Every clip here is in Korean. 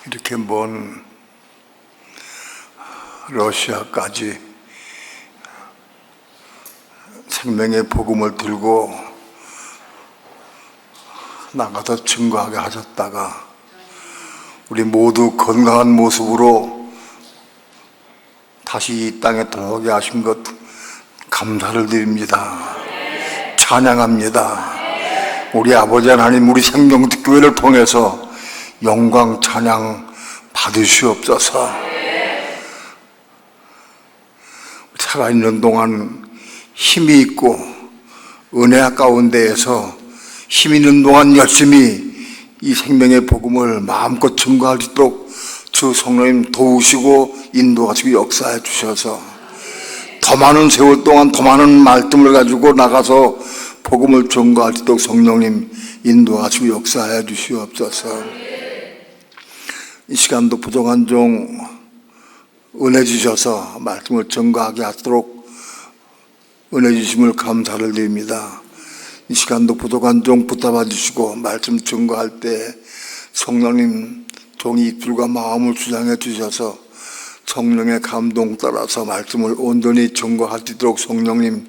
이렇게 먼 러시아까지 생명의 복음을 들고 나가서 증거하게 하셨다가 우리 모두 건강한 모습으로 다시 이 땅에 돌아오게 하신 것 감사를 드립니다. 찬양합니다. 우리 아버지 하나님, 우리 생명특교회를 통해서 영광 찬양 받으시옵소서. 살아있는 동안 힘이 있고 은혜 가운데에서 힘 있는 동안 열심히 이 생명의 복음을 마음껏 증거할 수 있도록 주 성령님 도우시고 인도하시고 역사해 주셔서 더 많은 세월 동안 더 많은 말씀을 가지고 나가서 복음을 증거할 수 있도록 성령님 인도하시고 역사해 주시옵소서. 이 시간도 부족한 종 은혜 주셔서 말씀을 증거하게 하도록 은혜 주심을 감사를 드립니다. 이 시간도 부족한 종 붙잡아 주시고 말씀 증거할 때 성령님 종이 입술과 마음을 주장해 주셔서 성령의 감동 따라서 말씀을 온전히 증거할 수 있도록 성령님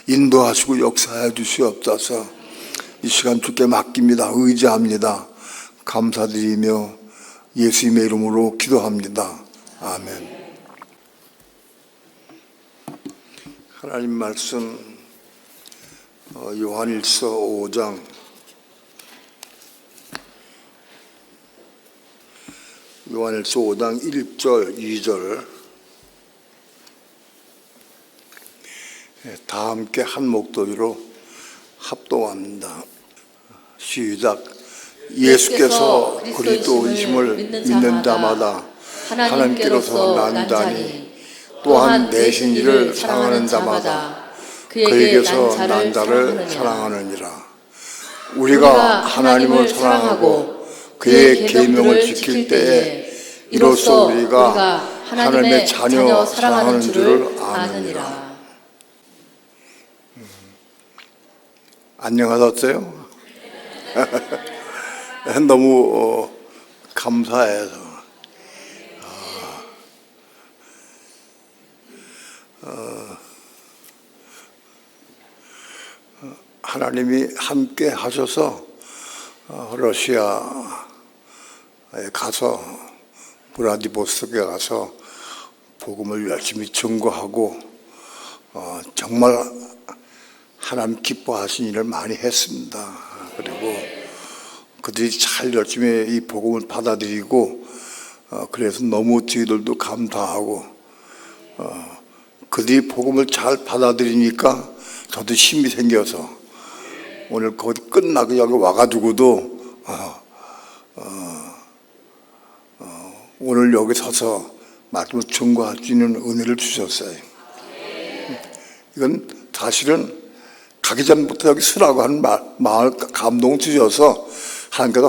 인도하시고 역사해 주시옵소서. 이 시간 주께 맡깁니다. 의지합니다. 감사드리며 예수님의 이름으로 기도합니다. 아멘. 하나님 말씀 요한일서 5장 요한일서 5장 1절 2절 다 함께 한 목소리로 합독합니다. 시작. 예수께서 그리스도이심을 믿는 자마다 하나님께로서 난 자니 또한 내신 이를 사랑하는 자마다 그에게서 난 자를 사랑하느니라. 우리가 하나님을 사랑하고 그의 계명을 지킬 때에 이로써 우리가 하나님의 자녀 사랑하는 줄을 아느니라. 안녕하셨어요? 너무 감사해서 하나님이 함께 하셔서 러시아에 가서 브라디보스토크에 가서 복음을 열심히 증거하고 정말 하나님 기뻐하신 일을 많이 했습니다. 그리고 그들이 잘 열심히 이 복음을 받아들이고 그래서 너무 저희들도 감사하고 그들이 복음을 잘 받아들이니까 저도 힘이 생겨서 오늘 거기 끝나고 여기 와가지고도 오늘 여기 서서 말씀을 증거할 수 있는 은혜를 주셨어요. 이건 사실은 가기 전부터 여기 서라고 하는 마을 감동 주셔서 하나님께서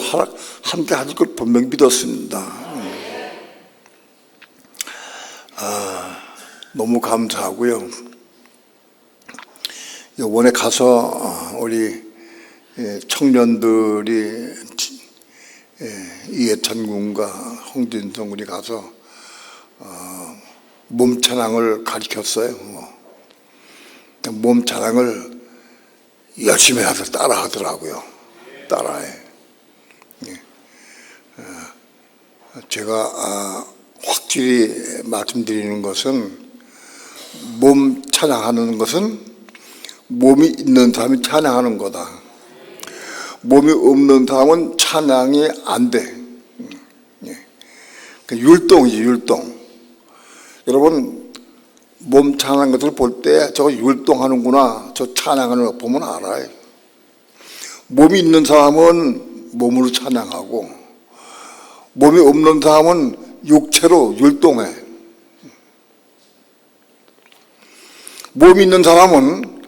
함께 하실 걸 분명히 믿었습니다. 너무 감사하고요. 이번에 가서 우리 청년들이 이해찬 군과 홍진성 군이 가서 몸 찬양을 가르쳤어요. 몸 찬양을 열심히 해서 따라 하더라고요. 따라해. 제가 확실히 말씀드리는 것은 몸 찬양하는 것은 몸이 있는 사람이 찬양하는 거다. 몸이 없는 사람은 찬양이 안 돼. 율동이지, 율동. 여러분, 몸 찬양하는 것을 볼 때 저거 율동하는구나, 저 찬양하는 거 보면 알아요. 몸이 있는 사람은 몸으로 찬양하고 몸이 없는 사람은 육체로 율동해. 몸이 있는 사람은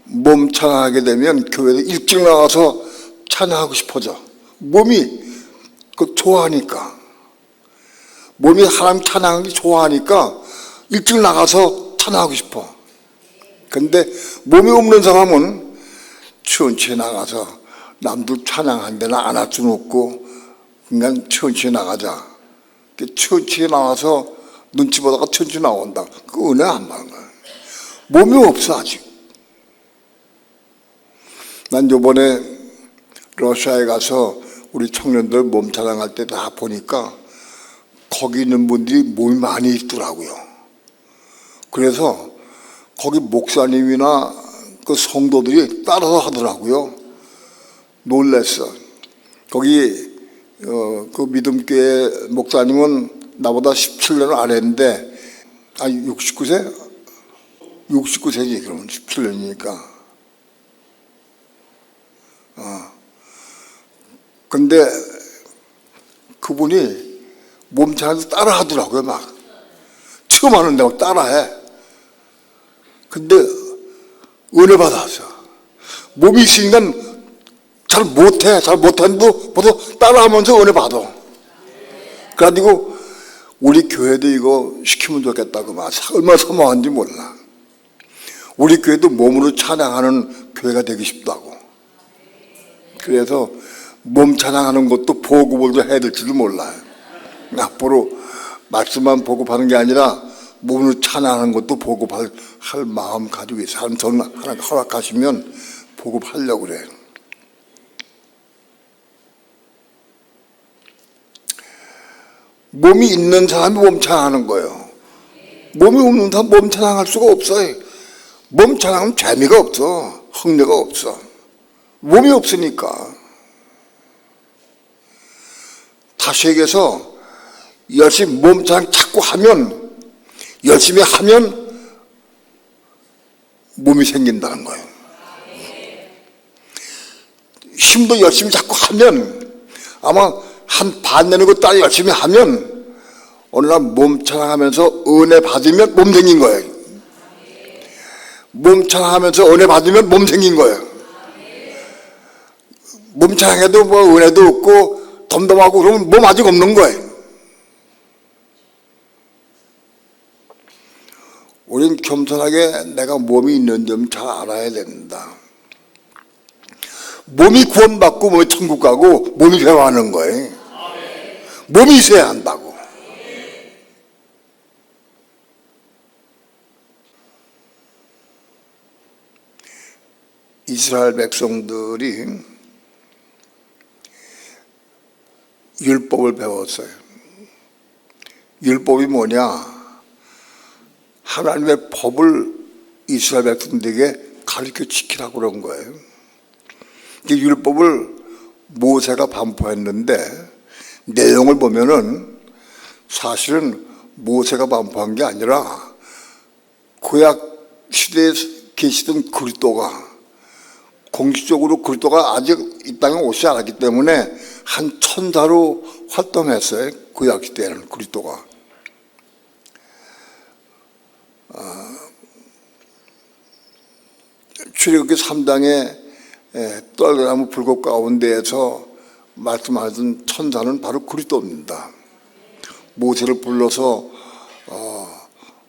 몸 찬양하게 되면 교회에 일찍 나가서 찬양하고 싶어져. 몸이 그 좋아하니까. 몸이 하나님 찬양하기 좋아하니까 일찍 나가서 찬양하고 싶어. 근데 몸이 없는 사람은 천천히 나가서 남들 찬양한 데는 안 할 수는 없고 그냥 천천히 나가자. 천천히 나와서 눈치 보다가 천천히 나온다. 그 은혜 안 받는 거야. 몸이 없어 아직. 난 요번에 러시아에 가서 우리 청년들 몸 자랑할 때 다 보니까 거기 있는 분들이 몸이 많이 있더라고요. 그래서 거기 목사님이나 그 성도들이 따라서 하더라고요. 놀랬어. 거기 그 믿음교회 목사님은 나보다 17년을 안 했는데 69세? 69세지 그러면 17년이니까. 근데 그분이 몸차에서 따라 하더라고요, 막. 처음 하는데 막 따라해. 근데 은혜 받았어. 몸이 있으니까 잘 못해. 잘 못하는데도 따라하면서 은혜 받아. 그래가지고 우리 교회도 이거 시키면 좋겠다고 막 얼마나 소망한지 몰라. 우리 교회도 몸으로 찬양하는 교회가 되고 싶다고. 그래서 몸 찬양하는 것도 보급을 해야 될지도 몰라요. 앞으로 말씀만 보급하는 게 아니라 몸으로 찬양하는 것도 보급할 마음 가지고 있어요. 저는 하나님 허락하시면 보급하려고 그래요. 몸이 있는 사람이 몸 찬양하는 거예요. 몸이 없는 사람 몸 찬양할 수가 없어요. 몸 찬양하면 재미가 없어. 흥미가 없어. 몸이 없으니까. 다시 얘기해서 열심히 몸 찬양 자꾸 하면, 열심히 하면 몸이 생긴다는 거예요. 힘도 열심히 자꾸 하면, 아마 한 반 내는 것도 아니고 열심히 하면 어느 날 몸 찬양하면서 은혜 받으면 몸 생긴 거예요. 몸 찬양하면서 은혜 받으면 몸 생긴 거예요. 몸 찬양해도 뭐 은혜도 없고 덤덤하고 그러면 몸 아직 없는 거예요. 우린 겸손하게 내가 몸이 있는 점 잘 알아야 된다. 몸이 구원받고 몸이 천국 가고 몸이 배워하는 거예요. 몸이 있어야 한다고. 이스라엘 백성들이 율법을 배웠어요. 율법이 뭐냐? 하나님의 법을 이스라엘 백성들에게 가르쳐 지키라고 그런 거예요. 이 율법을 모세가 반포했는데 내용을 보면은 사실은 모세가 반포한 게 아니라 구약 시대에 계시던 그리스도가, 공식적으로 그리스도가 아직 이 땅에 오지 않았기 때문에 한 천사로 활동했어요. 구약 시대에는 그리스도가. 출애굽기 3장에 떨겨나무 불꽃 가운데에서 말씀하신 천사는 바로 그리스도입니다. 모세를 불러서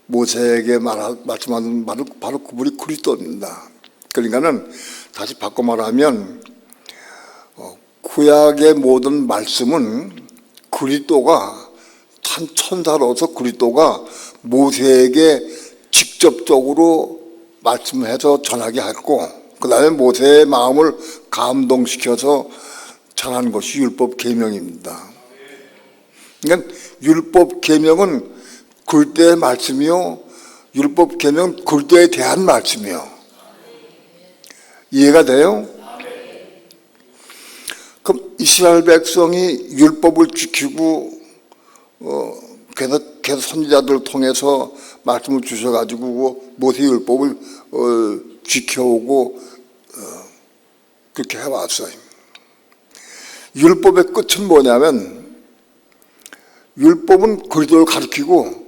모세에게 말씀하는 바로 그분이 그리스도입니다. 그러니까는 다시 바꿔 말하면 구약의 모든 말씀은 그리스도가 한 천사로서 그리스도가 모세에게 직접적으로 말씀해서 전하게 했고, 그 다음에 모세의 마음을 감동시켜서 전하는 것이 율법 계명입니다. 그러니까 율법 계명은 그리스도의 말씀이요, 율법 계명은 그리스도에 대한 말씀이요. 이해가 돼요? 그럼 이스라엘 백성이 율법을 지키고 계속 선지자들을 통해서 말씀을 주셔가지고 모세 율법을 지켜오고 그렇게 해왔어요. 율법의 끝은 뭐냐면 율법은 그리스도를 가리키고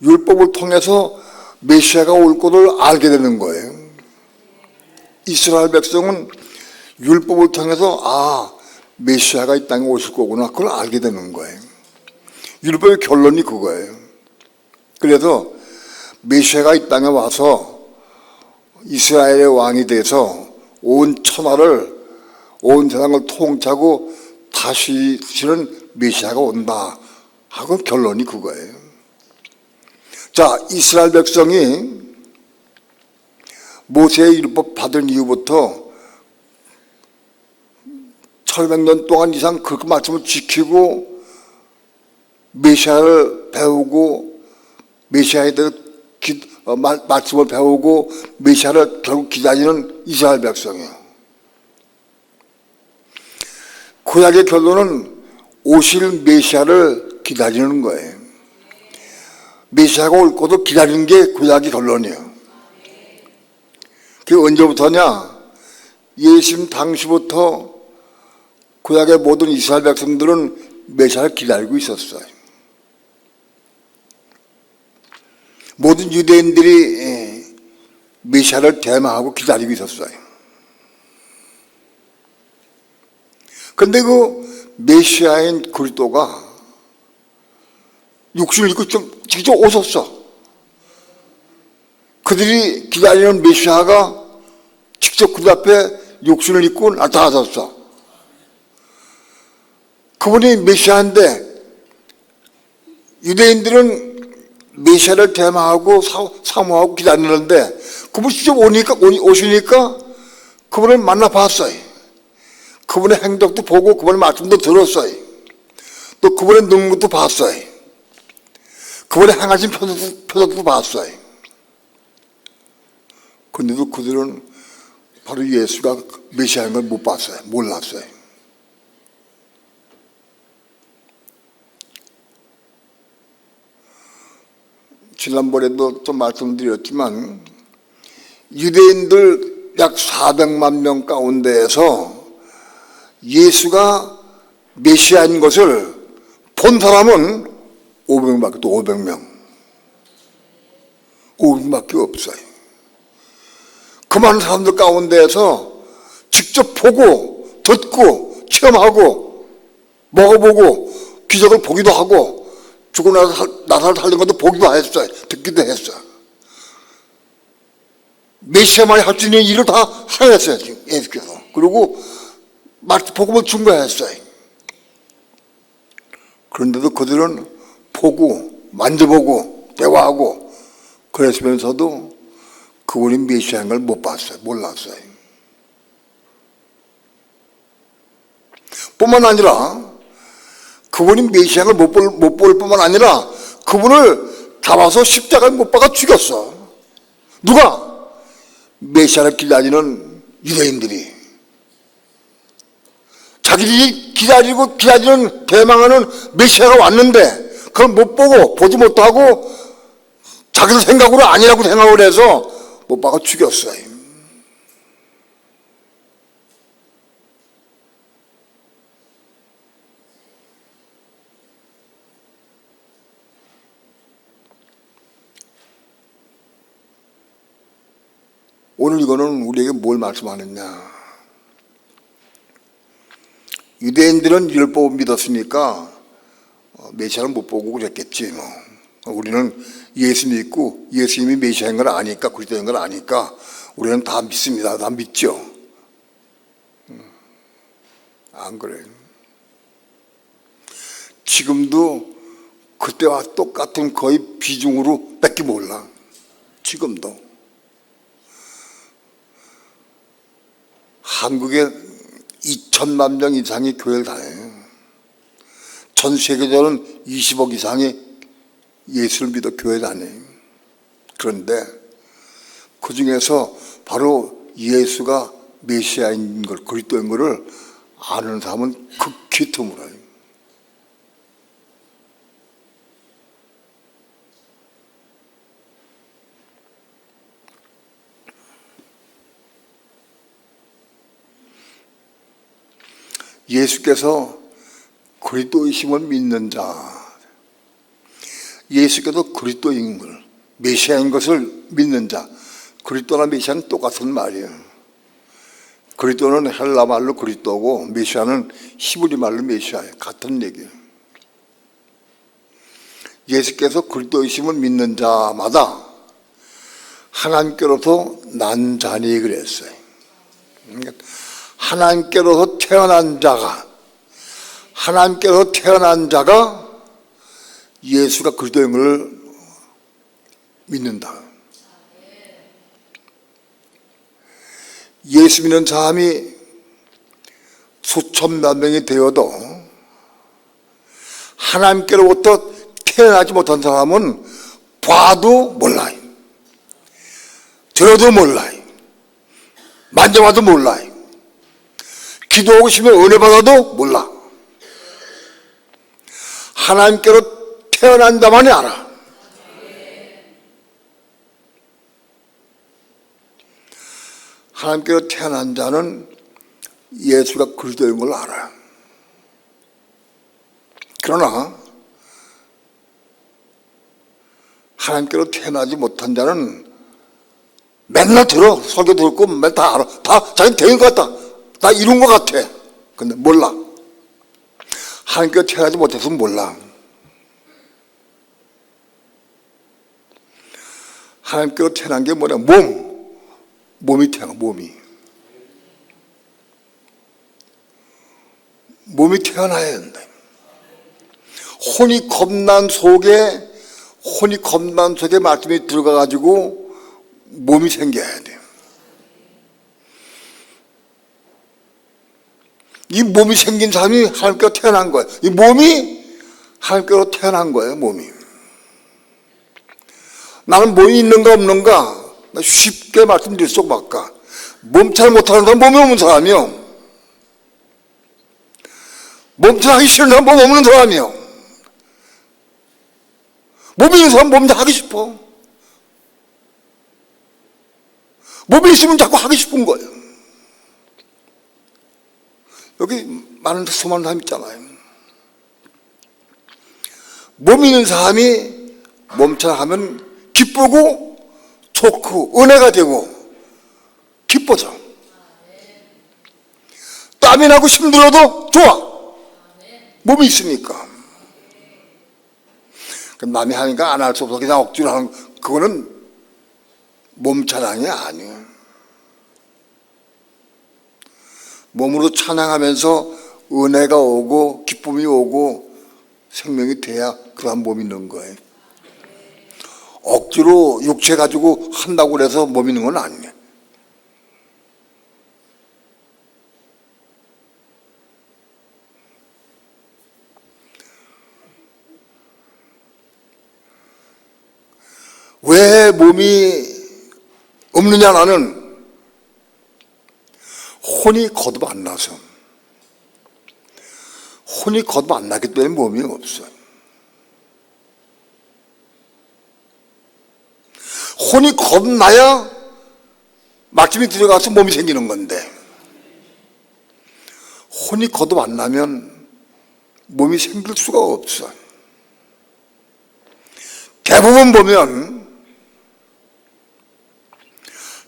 율법을 통해서 메시아가 올 것을 알게 되는 거예요. 이스라엘 백성은 율법을 통해서 메시아가 이 땅에 오실 거구나, 그걸 알게 되는 거예요. 율법의 결론이 그거예요. 그래서 메시아가 이 땅에 와서 이스라엘의 왕이 돼서 온 천하를, 온 세상을 통치하고 다시는 메시아가 온다 하고 결론이 그거예요. 자, 이스라엘 백성이 모세의 율법 받은 이후부터 1500년 동안 이상 그 말씀을 지키고 메시아를 배우고 메시아에 대해서 말씀을 배우고 메시아를 결국 기다리는 이스라엘 백성이에요. 구약의 결론은 오실 메시아를 기다리는 거예요. 메시아가 올 것도 기다리는 게 구약의 결론이에요. 그게 언제부터냐? 예수님 당시부터 구약의 모든 이스라엘 백성들은 메시아를 기다리고 있었어요. 모든 유대인들이 메시아를 대망하고 기다리고 있었어요. 그런데 그 메시아인 그리스도가 육신을 입고 직접 오셨어. 그들이 기다리는 메시아가 직접 그들 앞에 육신을 입고 나타나셨어. 그분이 메시아인데 유대인들은 메시아를 대망하고 사모하고 기다리는데 그분이 직접 오시니까 그분을 만나봤어요. 그분의 행적도 보고 그분의 말씀도 들었어요. 또 그분의 능력도 봤어요. 그분의 행하신 표적도 봤어요. 그런데도 그들은 바로 예수가 메시아인 걸 못 봤어요. 몰랐어요. 지난번에도 좀 말씀드렸지만 유대인들 약 400만 명 가운데에서 예수가 메시아인 것을 본 사람은 500명밖에 또 500명밖에 없어요. 그 많은 사람들 가운데에서 직접 보고 듣고 체험하고 먹어보고 기적을 보기도 하고 죽고 나사를 살린 것도 보기도 했어요. 듣기도 했어요. 메시아만이 할 수 있는 일을 다 하였어요. 예수께서. 그리고 복음을 증거했어요. 그런데도 그들은 보고 만져보고 대화하고 그랬으면서도 그분이 메시아인 걸 못 봤어요. 몰랐어요. 뿐만 아니라 그분이 메시아인 걸 못 볼 뿐만 아니라 그분을 잡아서 십자가에 못 박아 죽였어. 누가? 메시아를 기다리는 유대인들이. 자기들이 기다리는 대망하는 메시아가 왔는데 그걸 못 보고 보지 못하고 자기들 생각으로 아니라고 생각을 해서 못 박아 죽였어요. 오늘 이거는 우리에게 뭘 말씀하느냐? 유대인들은 율법을 믿었으니까 메시아를 못 보고 그랬겠지. 우리는 예수 믿고 예수님이 메시아인 걸 아니까 그리스도인 걸 아니까 우리는 다 믿습니다. 다 믿죠. 안 그래요. 지금도 그때와 똑같은 거의 비중으로 밖에 몰라. 지금도. 한국에 2천만 명 이상이 교회를 다녀요. 전 세계적으로는 20억 이상이 예수를 믿어 교회 다녀요. 그런데 그 중에서 바로 예수가 메시아인 걸, 그리스도인 것을 아는 사람은 극히 드물어요. 예수께서 그리스도이심을 믿는 자, 예수께서 그리스도인 걸, 메시아인 것을 믿는 자, 그리스도나 메시아는 똑같은 말이에요. 그리스도는 헬라 말로 그리스도고 메시아는 히브리 말로 메시아예요. 같은 얘기예요. 예수께서 그리스도이심을 믿는 자마다 하나님께로서 난 자니 그랬어요. 하나님께로서 태어난 자가 예수가 그리스도인 걸 믿는다. 예수 믿는 사람이 수천만 명이 되어도 하나님께로부터 태어나지 못한 사람은 봐도 몰라요. 들어도 몰라요. 만져봐도 몰라요. 기도하고 싶으면 은혜 받아도 몰라. 하나님께로 태어난 자만이 알아. 하나님께로 태어난 자는 예수가 그리스도인 걸 알아요. 그러나 하나님께로 태어나지 못한 자는 맨날 들어, 설교 듣고 맨날 다 알아. 다 자기 되는 것 같다. 다 이룬 것 같아. 근데 몰라. 하나님께로 태어나지 못해서 몰라. 하나님께로 태어난 게 뭐냐? 몸이 태어나, 몸이 태어나야 된다. 혼이 겁난 속에 말씀이 들어가가지고 몸이 생겨야 돼요. 이 몸이 생긴 사람이 하나님께로 태어난 거예요. 이 몸이 하나님께로 태어난 거예요, 몸이. 나는 몸이 있는가 없는가 쉽게 말씀드릴 수 없을까. 몸살 못하는 사람 몸이 없는 사람이요. 몸살 하기 싫은 사람 몸 없는 사람이요. 몸이 있는 사람 몸 다 하기 싶어. 몸이 있으면 자꾸 하기 싶은 거예요. 여기 많은 수많은 사람 있잖아요. 몸이 있는 사람이 몸처럼 하면 기쁘고 좋고 은혜가 되고 기뻐져. 땀이 나고 힘들어도 좋아. 몸이 있으니까. 남이 하니까 안 할 수 없어 그냥 억지로 하는 그거는 몸 찬양이 아니에요. 몸으로 찬양하면서 은혜가 오고 기쁨이 오고 생명이 돼야 그런 몸이 있는 거예요. 억지로 육체 가지고 한다고 해서 몸이 있는 건 아니에요. 왜 몸이 없느냐? 나는 혼이 거듭 안 나서. 혼이 거듭 안 나기 때문에 몸이 없어요. 혼이 거듭 나야 말씀이 들어가서 몸이 생기는 건데 혼이 거듭 안 나면 몸이 생길 수가 없어요. 대부분 보면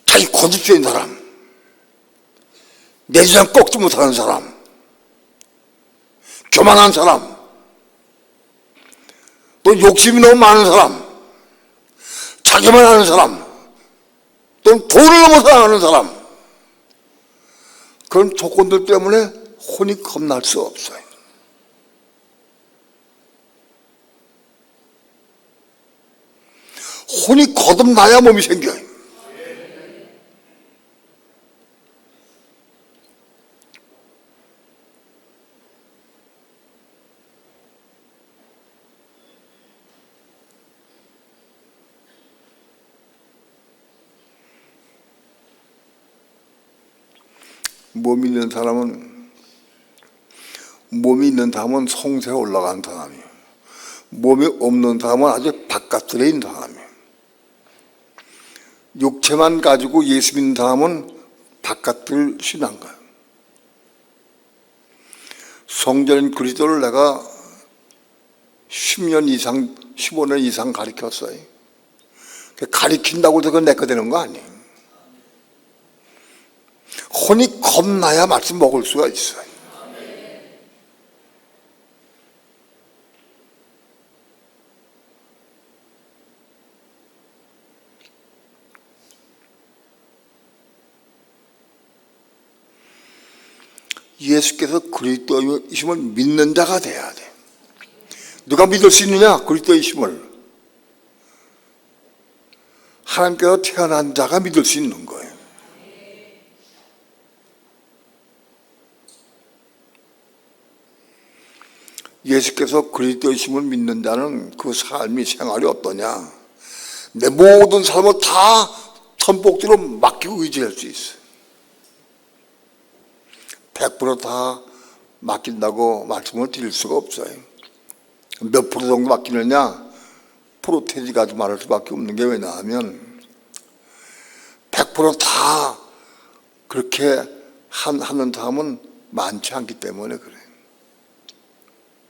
자기 고집적인 사람, 내 주장 꺾지 못하는 사람, 교만한 사람, 또 욕심이 너무 많은 사람, 자기만 하는 사람, 또는 돈을 너무 사랑하는 사람, 그런 조건들 때문에 혼이 겁날 수 없어요. 혼이 거듭나야 몸이 생겨요. 몸이 있는 사람은 성세에 올라간 사람이에요. 몸이 없는 사람은 아주 바깥들에 있는 사람이에요. 육체만 가지고 예수 믿는 사람은 바깥을 신앙가요. 성전 그리스도를 내가 10년 이상, 15년 이상 가르쳤어요. 가르친다고 해서 그건 내 거 되는 거 아니에요. 혼이 겁나야 말씀 먹을 수가 있어요. 예수께서 그리스도이심을 믿는 자가 돼야 돼. 누가 믿을 수 있느냐? 그리스도의 힘을. 하나님께서 태어난 자가 믿을 수 있는 거예요. 예수께서 그리스도의 힘을 믿는 자는 그 삶이 생활이 어떠냐? 내 모든 삶을 다 천복대로 맡기고 의지할 수 있어요. 100%다 맡긴다고 말씀을 드릴 수가 없어요. 몇 프로 정도 맡기느냐? 프로테지 가지고 말할 수밖에 없는 게 왜냐하면 100%다 그렇게 하는 사람은 많지 않기 때문에 그래요.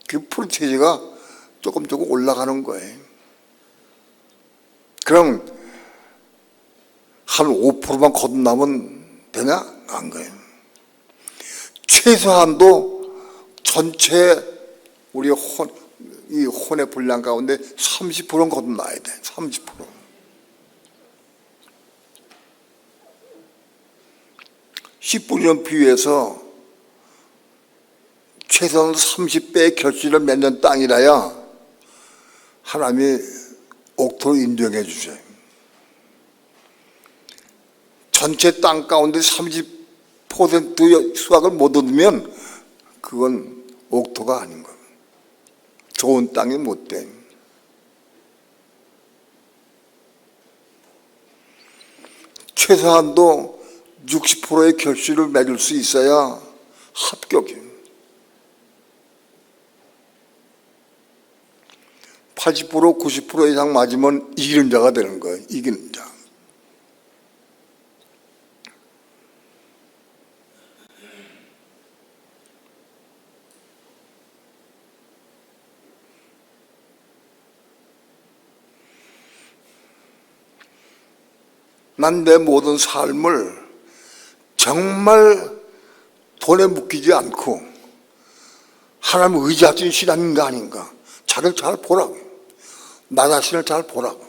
그 프로테지가 조금 올라가는 거예요. 그럼 한 5%만 거듭나면 되냐? 안 거예요. 최소한도 전체 우리 이 혼의 분량 가운데 30%는 거듭나야 돼. 30%. 씨 뿌리는 비유에서 최소한 30배의 결실을 맺는 땅이라야 하나님이 옥토를 인정해 주세요. 전체 땅 가운데 30%의 수확을 못 얻으면 그건 옥토가 아닌 거예요. 좋은 땅이 못 돼. 최소한도 60%의 결실을 맺을 수 있어야 합격이에요. 80%, 90% 이상 맞으면 이기는 자가 되는 거예요. 이기는 자. 난 내 모든 삶을 정말 돈에 묶이지 않고 하나님 의지할 수 있는 신앙인가 아닌가 자기를 잘 보라고. 나 자신을 잘 보라고.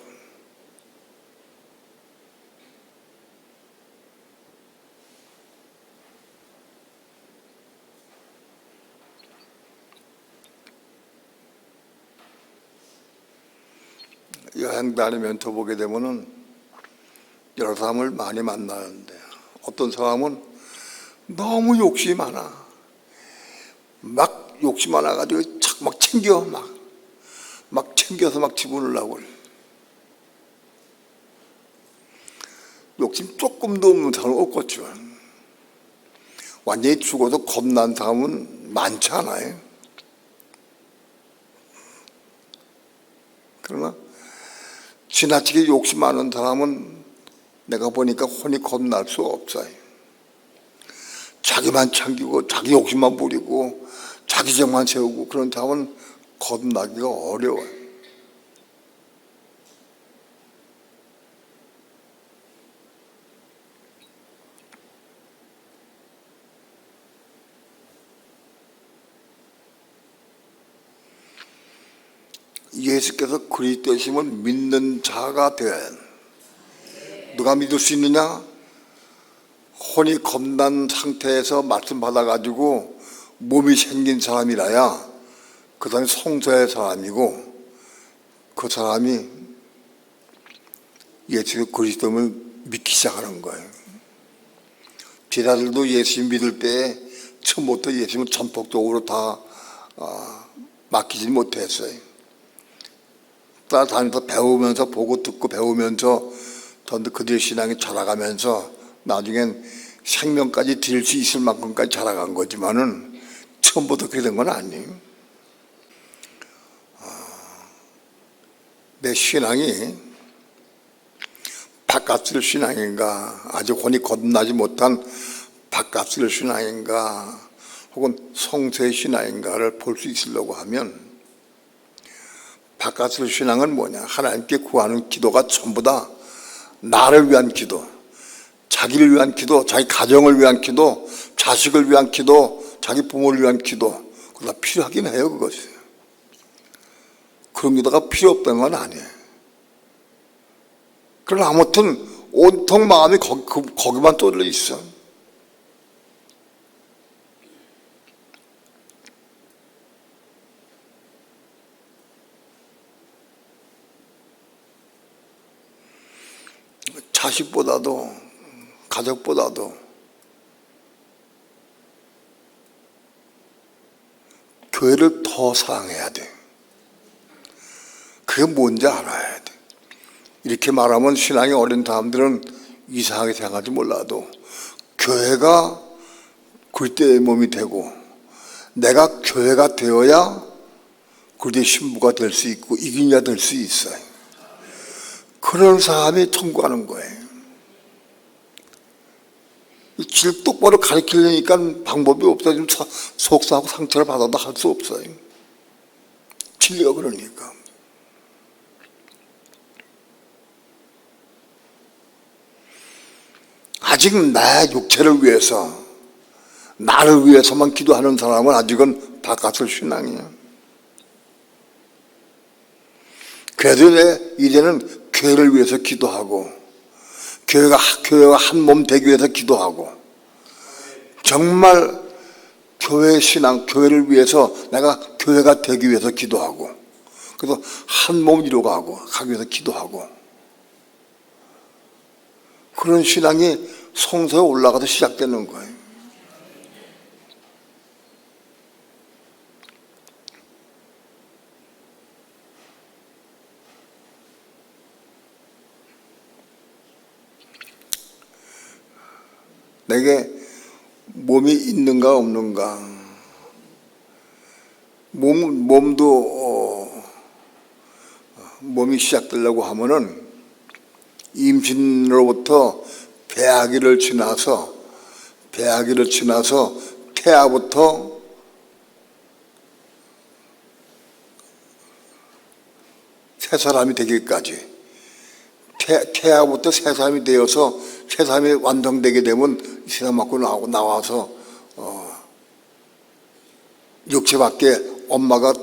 여행 다니면서 보게 되면은 여러 사람을 많이 만나는데 어떤 사람은 너무 욕심이 많아. 막 욕심 많아가지고 막 챙겨 막 챙겨서 막 집어넣으려고 그래. 욕심 조금도 없는 사람은 없겠지만 완전히 죽어도 겁난 사람은 많지 않아요. 그러나 지나치게 욕심 많은 사람은 내가 보니까 혼이 겁날 수 없어요. 자기만 챙기고 자기 욕심만 부리고 자기 정만 세우고 그런 사람은 겁나기가 어려워요. 예수께서 그리스도의 힘을 믿는 자가 되어야 해요. 누가 믿을 수 있느냐? 혼이 겁난 상태에서 말씀 받아가지고 몸이 생긴 사람이라야 그 사람이 성도의 사람이고 그 사람이 예수 그리스도를 믿기 시작하는 거예요. 제자들도 예수 믿을 때 처음부터 예수님을 전폭적으로 다 맡기지 못했어요. 따라다니면서 배우면서 보고 듣고 배우면서 그들의 신앙이 자라가면서 나중엔 생명까지 드릴 수 있을 만큼까지 자라간 거지만은 처음부터 그렇게 된 건 아니에요. 내 신앙이 바깥을 신앙인가, 아직 혼이 거듭나지 못한 바깥을 신앙인가, 혹은 성서의 신앙인가를 볼 수 있으려고 하면 바깥을 신앙은 뭐냐? 하나님께 구하는 기도가 전부 다 나를 위한 기도, 자기를 위한 기도, 자기 가정을 위한 기도, 자식을 위한 기도, 자기 부모를 위한 기도, 그거 다 필요하긴 해요. 그것이 그런 기도가 필요 없다는 건 아니에요. 그러나 아무튼 온통 마음이 거기만 쏠려 있어. 자식보다도 가족보다도 교회를 더 사랑해야 돼. 그게 뭔지 알아야 돼. 이렇게 말하면 신앙이 어린 사람들은 이상하게 생각할지 몰라도 교회가 그리스도의 몸이 되고 내가 교회가 되어야 그리스도의 신부가 될 수 있고 이기냐 될 수 있어요. 그런 사람이 통과하는 거예요. 길 똑바로 가르치려니까 방법이 없어요. 좀 속상하고 상처를 받아도 할 수 없어요. 진리가 그러니까. 아직 내 육체를 위해서 나를 위해서만 기도하는 사람은 아직은 바깥을 신앙이야. 그래도 이제는 교회를 위해서 기도하고 교회가 한 몸 되기 위해서 기도하고 정말 교회 신앙, 교회를 위해서 내가 교회가 되기 위해서 기도하고 그래서 한 몸 가기 위해서 기도하고 그런 신앙이 성소에 올라가서 시작되는 거예요. 내게 몸이 있는가 없는가 몸이 시작되려고 하면은 임신으로부터 배아기를 지나서 태아부터 새 사람이 되기까지 태아부터 새 사람이 되어서 새 사람이 완성되게 되면 세상 맞고 나와서 육체 밖에 엄마가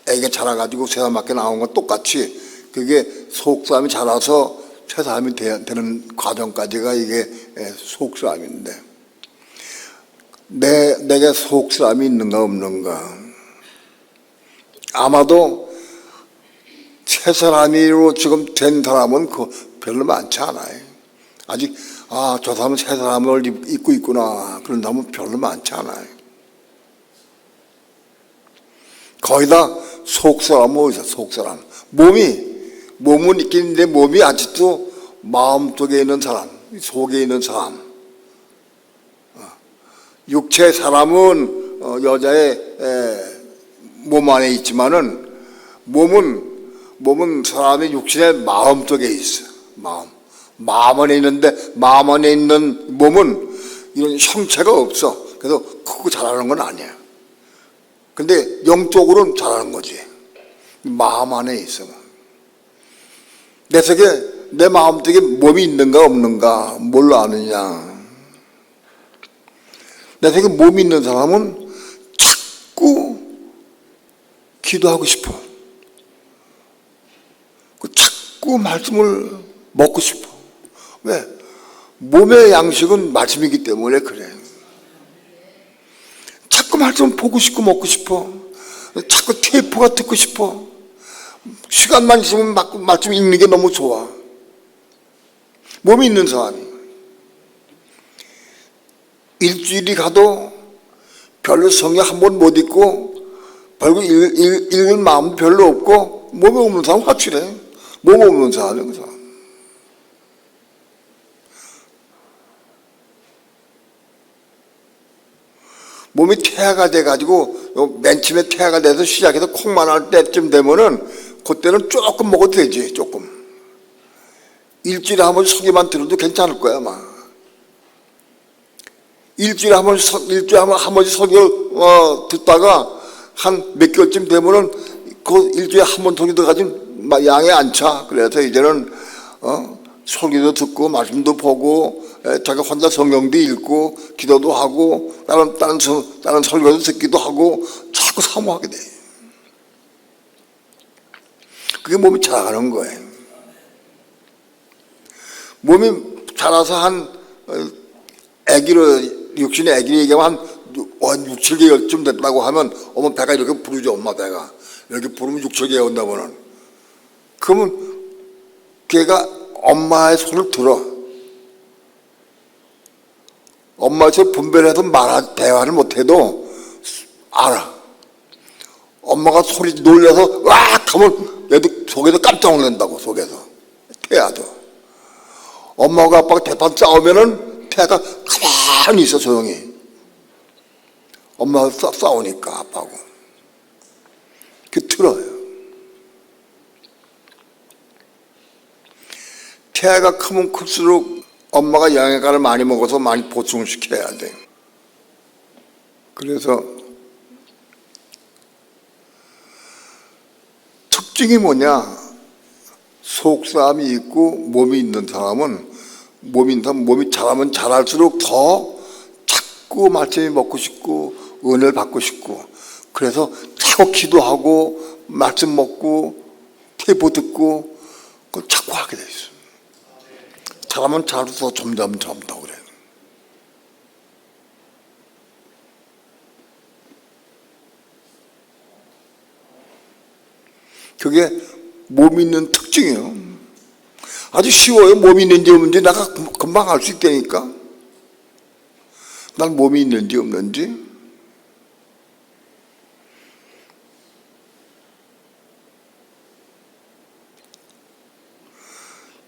애가 자라가지고 새 사람 밖에 나온 건 똑같이 그게 속사람이 자라서 새 사람이 되는 과정까지가 이게 속사람인데 내게 속사람이 있는가 없는가 아마도 새 사람으로 지금 된 사람은 별로 많지 않아요. 아직 저 사람은 새 사람을 입고 있구나 그런 사람은 별로 많지 않아요. 거의 다 속사람은 어디서 속사람 몸은 있긴 있는데 몸이 아직도 마음속에 있는 사람 속에 있는 사람 육체 사람은 여자의 몸 안에 있지만은 몸은 사람의 육신의 마음 속에 있어. 마음 안에 있는데 마음 안에 있는 몸은 이런 형체가 없어. 그래서 크고 자라는 건 아니야. 근데 영적으로는 자라는 거지. 마음 안에 있어. 내 속에 내 마음 속에 몸이 있는가 없는가 뭘로 아느냐. 내 속에 몸이 있는 사람은 자꾸 기도하고 싶어. 자꾸 말씀을 먹고 싶어. 왜? 몸의 양식은 말씀이기 때문에 그래. 자꾸 말씀 보고 싶고 먹고 싶어. 자꾸 테이프가 듣고 싶어. 시간만 있으면 말씀 읽는 게 너무 좋아. 몸이 있는 사람이 일주일이 가도 별로 성경 한 번 못 읽고 별로 읽을 마음 별로 없고 몸이 없는 사람 확실해. 몸 없는 사람이야, 그 사람. 몸이 태아가 돼가지고, 맨 처음에 태아가 돼서 시작해서 콩만 할 때쯤 되면은, 그때는 조금 먹어도 되지, 조금. 일주일에 한 번씩 소개만 들어도 괜찮을 거야, 아마. 일주일에 한 번씩 소개 듣다가, 한 몇 개월쯤 되면은, 그 일주일에 한 번 소개 들어가지고, 양에 안 차. 그래서 이제는 설교도 듣고 말씀도 보고 자기 혼자 성경도 읽고 기도도 하고 다른 설교도 듣기도 하고 자꾸 사모하게 돼. 그게 몸이 자라가는 거예요. 몸이 자라서 한 육신의 아기를 얘기하면 한 6, 7개월쯤 됐다고 하면 엄마 배가 이렇게 부르죠. 엄마 배가 이렇게 부르면 6, 7개월 온다면은 그러면 걔가 엄마의 손을 들어. 엄마에서 분별해도 대화를 못해도 알아. 엄마가 소리 놀려서 으악 하면 얘도 속에서 깜짝 놀란다고. 속에서 태아도. 엄마가 아빠가 대판 싸우면은 태아가 가만히 있어. 조용히. 엄마가 싸우니까 아빠하고 그 들어요. 태아가 크면 클수록 엄마가 영양가를 많이 먹어서 많이 보충시켜야 돼. 그래서 특징이 뭐냐? 속싸움이 있고 몸이 있는 사람은 몸이 잘하면 잘할수록 더 자꾸 말씀이 먹고 싶고 은혜를 받고 싶고, 그래서 자꾸 기도하고 말씀 먹고 테이프 듣고 그걸 자꾸 하게 돼 있어. 잘하면 잘해서 점점 더 그래. 그게 몸이 있는 특징이에요. 아주 쉬워요. 몸이 있는지 없는지 내가 금방 알 수 있다니까. 난 몸이 있는지 없는지.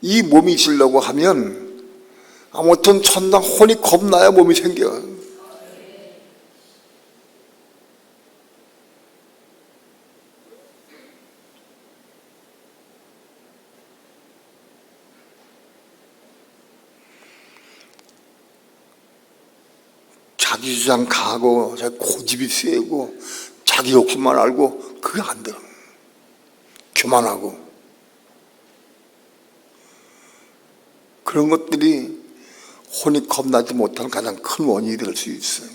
이 몸이 있으려고 하면 아무튼 천당 혼이 겁나야 몸이 생겨. 자기 주장 강하고 자기 고집이 세고 자기 욕심만 알고 그게 안 들어. 교만하고 그런 것들이 혼이 겁나지 못하는 가장 큰 원인이 될 수 있어요.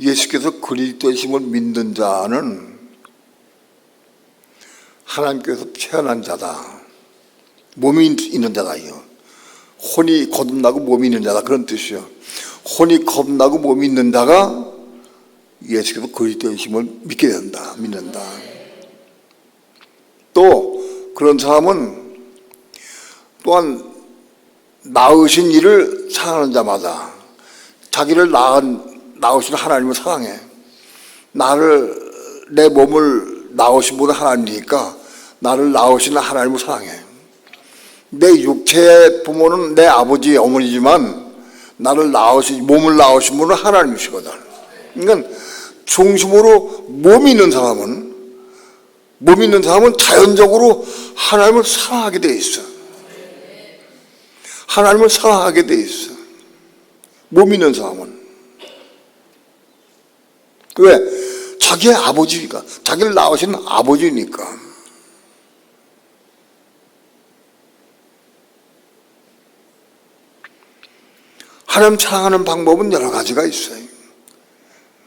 예수께서 그리스도이심을 믿는 자는 하나님께서 태어난 자다. 몸이 있는 자다요. 혼이 거듭나고 몸이 있는 자다. 그런 뜻이요. 혼이 겁나고 몸이 있는 자가 예수께서 그리스도이심을 믿게 된다. 믿는다. 또 그런 사람은 또한 낳으신 이를 사랑하는 자마다 자기를 낳으신 하나님을 사랑해. 내 몸을 낳으신 분은 하나님이니까 나를 낳으시는 하나님을 사랑해. 내 육체의 부모는 내 아버지, 어머니지만 몸을 낳으신 분은 하나님이시거든. 그러니까 중심으로 몸이 있는 사람은 자연적으로 하나님을 사랑하게 돼 있어. 하나님을 사랑하게 돼 있어. 몸이 있는 사람은. 왜? 자기의 아버지니까. 자기를 낳으신 아버지니까. 하나님 사랑하는 방법은 여러 가지가 있어요.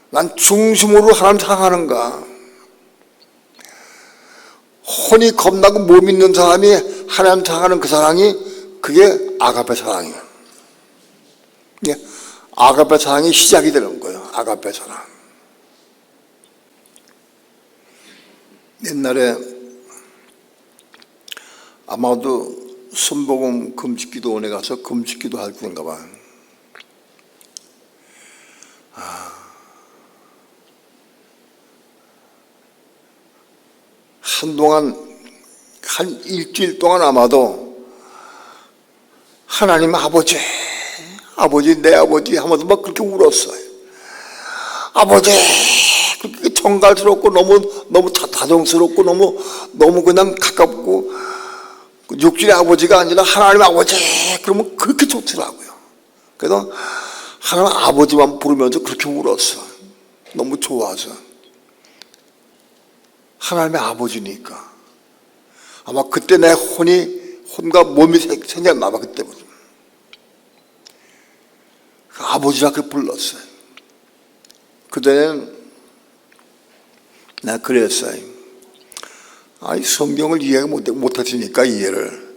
난 중심으로 하나님 사랑하는가. 혼이 겁나고 몸 있는 사람이 하나님 사랑하는 그 사랑이 그게 아가페 사랑이에요. 아가페 사랑이 시작이 되는 거예요. 아가페 사랑. 옛날에 아마도 순복음 금식기도원에 가서 금식기도 할 때인가 봐. 한동안 한 일주일 동안 아마도 하나님 아버지 내 아버지 하면서 막 그렇게 울었어요. 아버지 그렇게 정갈스럽고 너무 다정스럽고 너무 그냥 가깝고 육신의 아버지가 아니라 하나님 아버지 그러면 그렇게 좋더라고요. 그래서 하나님 아버지만 부르면서 그렇게 울었어. 너무 좋아서. 하나님의 아버지니까. 아마 그때 내 혼과 몸이 생겼나 봐. 그때부터 그 아버지라 그렇게 불렀어요. 그때는 내가 그랬어요. 아니 성경을 이해가 못하시니까 이해를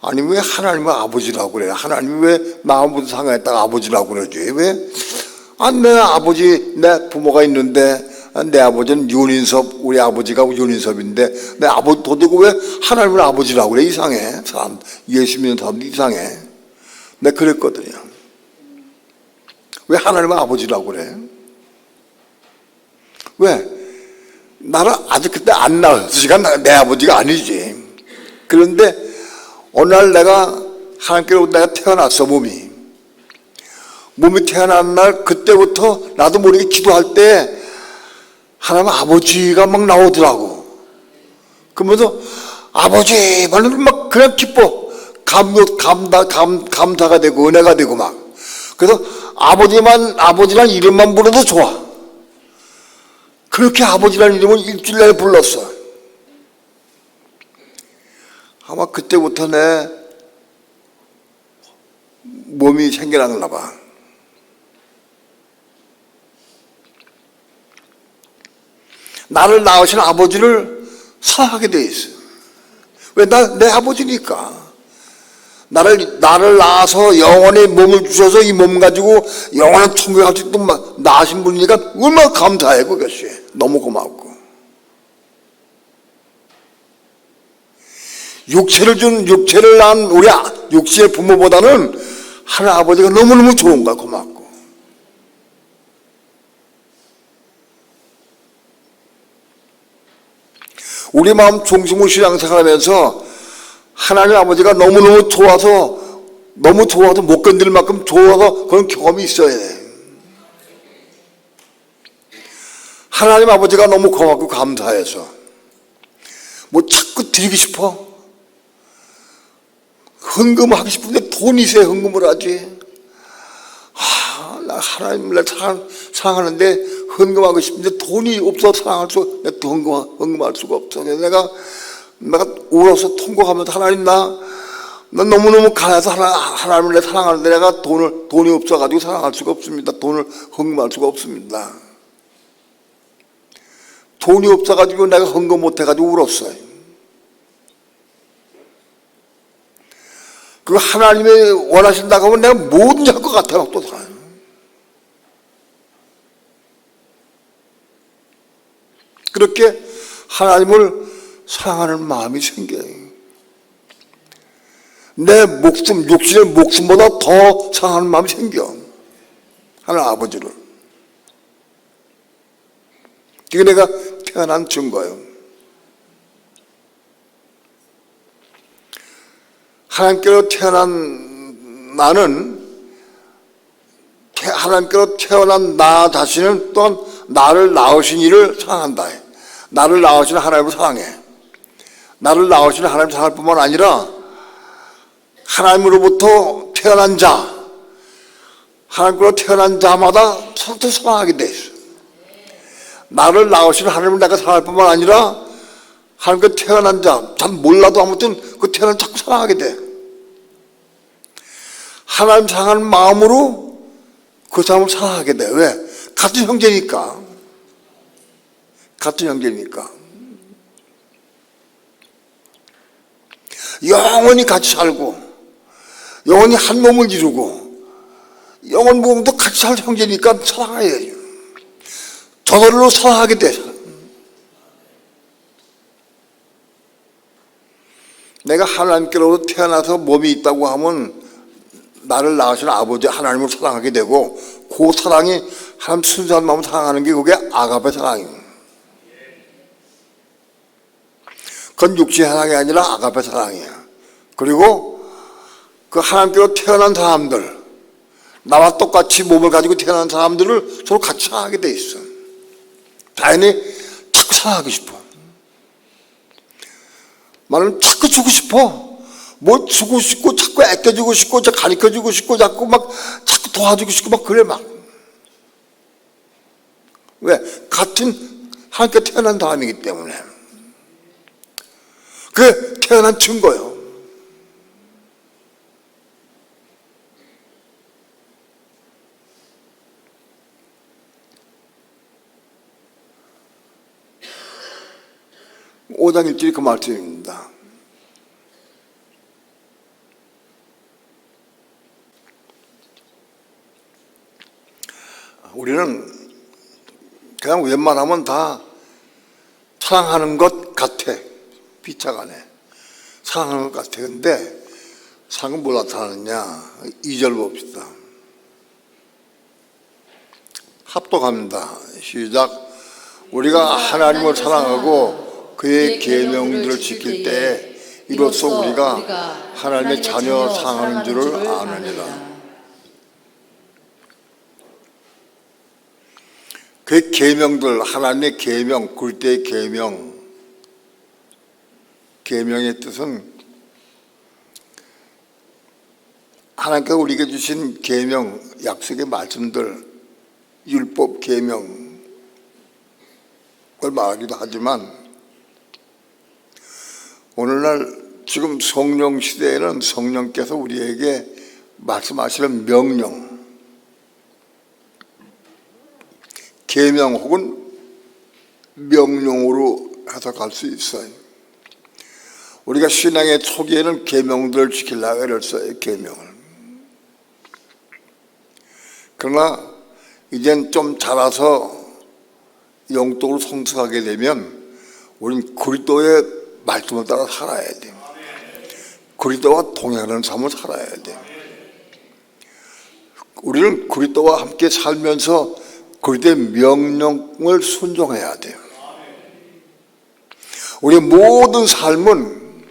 아니 왜 하나님을 아버지라고 그래? 하나님이 왜 마음부터 상하였다가 아버지라고 그러지? 왜? 내 아버지, 내 부모가 있는데 내 아버지는 윤인섭, 우리 아버지가 윤인섭인데 내 아버지 도대체 왜 하나님을 아버지라고 그래? 이상해. 사람, 예수 믿는 사람도 이상해. 내가 그랬거든요. 왜 하나님을 아버지라고 그래? 왜? 나를 아직 그때 안 낳았으니까 내 아버지가 아니지. 그런데 어느 날 내가 하나님께로 내가 태어났어. 몸이 태어난 날 그때부터 나도 모르게 기도할 때 하나님 아버지가 막 나오더라고. 그러면서 아버지 말로 막 그냥 기뻐. 감사가 되고 은혜가 되고 막. 그래서 아버지란 이름만 불러도 좋아. 그렇게 아버지라는 이름을 일주일 내내 불렀어. 아마 그때부터 내 몸이 생겨났나 봐. 나를 낳으신 아버지를 사랑하게 돼 있어. 왜? 내 아버지니까. 나를 낳아서 영원의 몸을 주셔서 이 몸 가지고 영원한 천국에 갈 수 있도록 낳으신 분이니까 얼마나 감사해. 그것이 너무 고맙고. 육체를 낳은 우리 육체의 부모보다는 하나님 아버지가 너무너무 좋은 거야. 고맙고. 우리 마음 중심으로 신앙생활하면서 하나님 아버지가 너무너무 좋아서 못 견딜 만큼 좋아서 그런 경험이 있어야 돼. 하나님 아버지가 너무 고맙고 감사해서 뭐 자꾸 드리고 싶어. 헌금하고 싶은데 돈이 있어야 헌금을 하지. 나 하나님을 사랑하는데 헌금하고 싶은데 돈이 없어서 내가 헌금할 수가 없어. 내가 울어서 통곡하면서 하나님 난 너무너무 가난해서 하나님을 사랑하는데 내가 돈이 없어가지고 사랑할 수가 없습니다. 돈을 헌금할 수가 없습니다. 돈이 없어가지고 내가 헌금 못해가지고 울었어요. 그 하나님이 원하신다고 하면 내가 뭐든지 할 것 같아요. 또 살아요. 그렇게 하나님을 사랑하는 마음이 생겨요. 내 육신의 목숨보다 더 사랑하는 마음이 생겨. 하나님 아버지를. 그게 내가 태어난 증거예요. 하나님께로 태어난 나는, 하나님께로 태어난 나 자신은 또한 나를 낳으신 이를 사랑한다. 나를 낳으신 하나님을 사랑해. 나를 낳으신 하나님을 사랑할 뿐만 아니라 하나님으로부터 태어난 자, 하나님께로 태어난 자마다 서로 사랑하게 돼 있어. 나를 낳으신 하나님을 내가 사랑할 뿐만 아니라 하나님께 태어난 자, 잘 몰라도 아무튼 그 태어난 자꾸 사랑하게 돼. 하나님 사랑하는 마음으로 그 사람을 사랑하게 돼. 왜? 같은 형제니까. 같은 형제니까. 영원히 같이 살고, 영원히 한 몸을 이루고, 영원 무궁도 같이 살 형제니까 사랑해야 돼요. 저절로 사랑하게 돼. 내가 하나님께로부터 태어나서 몸이 있다고 하면 나를 낳으신 아버지 하나님을 사랑하게 되고, 그 사랑이 하나님 순수한 마음을 사랑하는 게 그게 아가페 사랑이에요. 그건 육신의 사랑이 아니라 아가페 사랑이야. 그리고 그 하나님께로 태어난 사람들, 나와 똑같이 몸을 가지고 태어난 사람들을 서로 같이 사랑하게 돼 있어. 당연히 자꾸 사랑하고 싶어. 말하면 자꾸 주고 싶어. 뭐 주고 싶고 자꾸 아껴주고 싶고 가르쳐주고 싶고 자꾸 도와주고 싶고 막 그래 막. 왜? 같은 하나님께 태어난 사람이기 때문에. 그게 태어난 증거예요. 오장 1절이 그 말씀입니다. 우리는 그냥 웬만하면 다 사랑하는 것 같아. 비차간에 사랑하는 것 같아. 근데 사랑은 뭘 나타나느냐? 2절 봅시다. 합독합니다. 시작. 우리가 하나님을 사랑하고 그의 계명들을 지킬 때에 이로써 우리가 하나님의 자녀 사랑하는 줄을 아느니라. 그 계명들, 하나님의 계명, 굴대의 계명, 계명의 뜻은 하나님께서 우리에게 주신 계명, 약속의 말씀들, 율법, 계명을 말하기도 하지만 오늘날 지금 성령 시대에는 성령께서 우리에게 말씀하시는 명령, 계명 혹은 명령으로 해석할 수 있어요. 우리가 신앙의 초기에는 계명들을 지키려고 애를 써요. 계명을. 그러나 이젠 좀 자라서 영적으로 성숙하게 되면 우리는 그리스도의 말씀을 따라 살아야 돼요. 그리스도와 동행하는 삶을 살아야 돼요. 우리는 그리스도와 함께 살면서 그리스도의 명령을 순종해야 돼요. 우리의 모든 삶은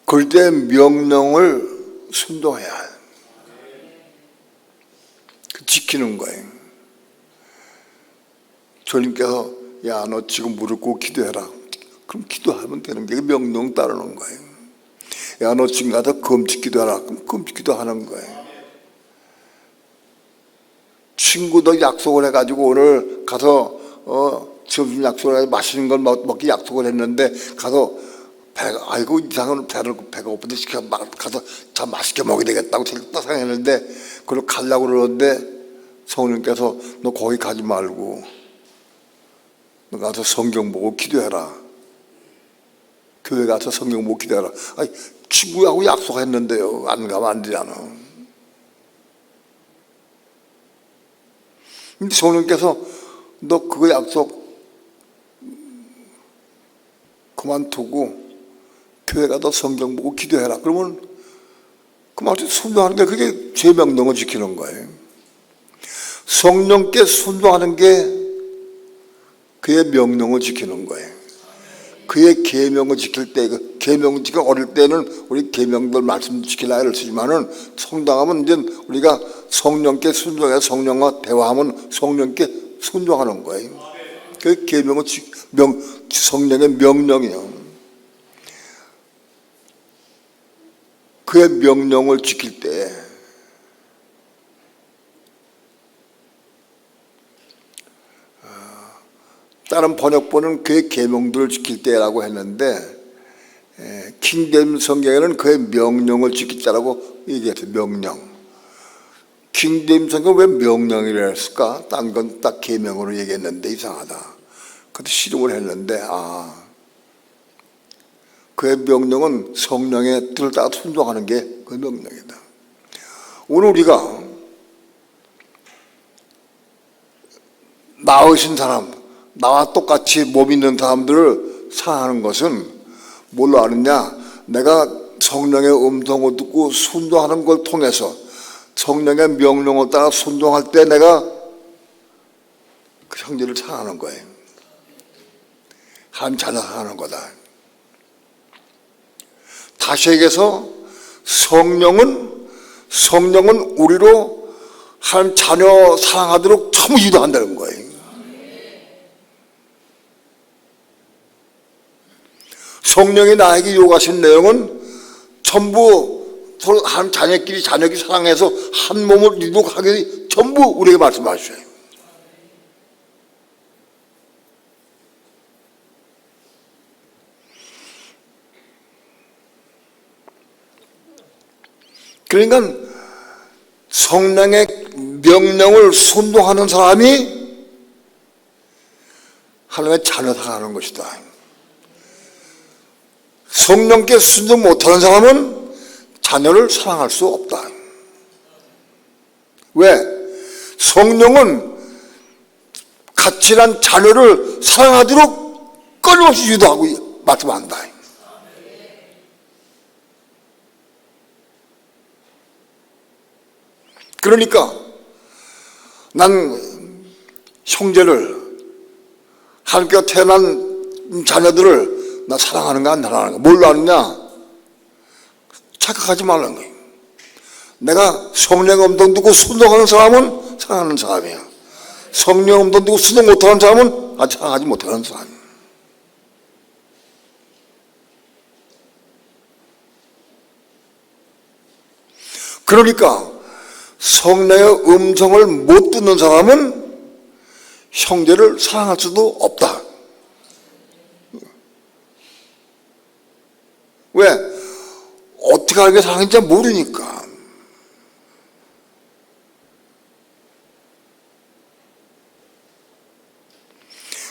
그리스도의 명령을 순종해야 해요. 지키는 거예요. 주님께서 야, 너 지금 무릎 꿇고 기도해라. 그럼 기도하면 되는 게 명령 따르는 거예요. 야, 너 지금 가서 금식 기도하라. 그럼 금식 기도하는 거예요. 친구도 약속을 해가지고 오늘 가서 점심 약속을 해서 맛있는 걸 먹기 약속을 했는데 가서 아이고 이상은 배가 고픈데 가서 참 맛있게 먹어야 되겠다고 생각했는데 그걸 가려고 그러는데 성령께서 너 거기 가지 말고 너 가서 성경 보고 기도해라. 교회 가서 성경 보고 기도해라. 아니, 친구하고 약속했는데요. 안 가면 안 되잖아. 근데 성령께서 너 그거 약속 그만두고 교회 가서 성경 보고 기도해라. 그러면 그 말씀 순종하는 게 그게 제 명령을 지키는 거예요. 성령께 순종하는 게 그의 명령을 지키는 거예요. 그의 계명을 지킬 때, 계명을 지키고 어릴 때는 우리 계명들 말씀 지키려 애를 쓰지만은 성장하면 이제 우리가 성령께 순종해서 성령과 대화하면 성령께 순종하는 거예요. 그 계명은 성령의 명령이에요. 그의 명령을 지킬 때 다른 번역본은 그의 계명들을 지킬 때라고 했는데 킹제임스 성경에는 그의 명령을 지킬 때라고 얘기했어요. 명령. 킹제임스 성경은 왜 명령이라 했을까? 딴 건 딱 계명으로 얘기했는데 이상하다. 그때 실험을 했는데 그의 명령은 성령의 뜻을 따라 순종하는 게 그 명령이다. 오늘 우리가 나으신 사람, 나와 똑같이 몸 있는 사람들을 사랑하는 것은 뭘로 아느냐? 내가 성령의 음성을 듣고 순종하는 걸 통해서 성령의 명령을 따라 순종할 때 내가 그 형제를 사랑하는 거예요. 한 자녀 사랑하는 거다. 다시 얘기해서 성령은 우리로 한 자녀 사랑하도록 전부 유도한다는 거예요. 성령이 나에게 요구하신 내용은 전부 서로 한 자녀끼리 사랑해서 한 몸을 이루도록 하기 전부 우리에게 말씀하셔요. 그러니까 성령의 명령을 순종하는 사람이 하나님의 자녀 사랑하는 것이다. 성령께 순종 못하는 사람은 자녀를 사랑할 수 없다. 왜? 성령은 가치란 자녀를 사랑하도록 끊임없이 유도하고 말씀한다. 그러니까 난 형제를, 하나님께서 태어난 자녀들을 나 사랑하는가 안 사랑하는가, 뭘로 아느냐? 착각하지 말라는 거예요. 내가 성령 음성 듣고 순종하는 사람은 사랑하는 사람이야. 성령 음성 듣고 순종 못하는 사람은 아직 사랑하지 못하는 사람이야. 그러니까 성령의 음성을 못 듣는 사람은 형제를 사랑할 수도 없다. 왜? 어떻게 하는 게 사랑인지 모르니까.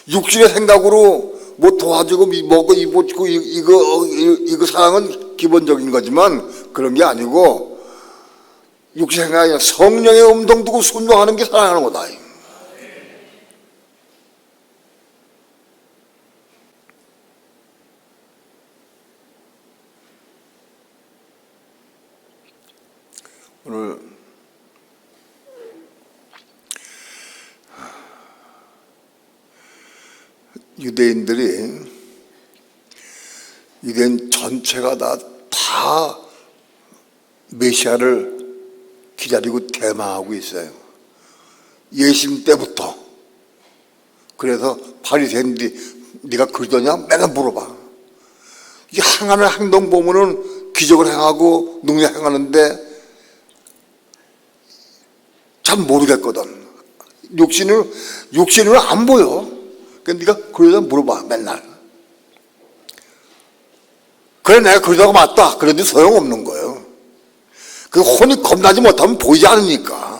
육신의 생각으로 뭐 도와주고 먹고 입어주고 이거 사랑은 기본적인 거지만 그런 게 아니고, 육신의 생각이 아니라 성령의 음성 듣고 순종하는 게 사랑하는 거다. 오늘 유대인 전체가 다 메시아를 기다리고 대망하고 있어요. 예수님 때부터. 그래서 바리새인들이 네가 그리스도냐? 맨날 물어봐. 이 행하는 행동 보면은 기적을 행하고 능력 행하는데 잘 모르겠거든. 육신으로 안 보여. 그러니까 네가 그러다 물어봐 맨날. 그래 내가 그러다가 맞다. 그래도 소용없는 거예요. 그 혼이 겁나지 못하면 보이지 않으니까.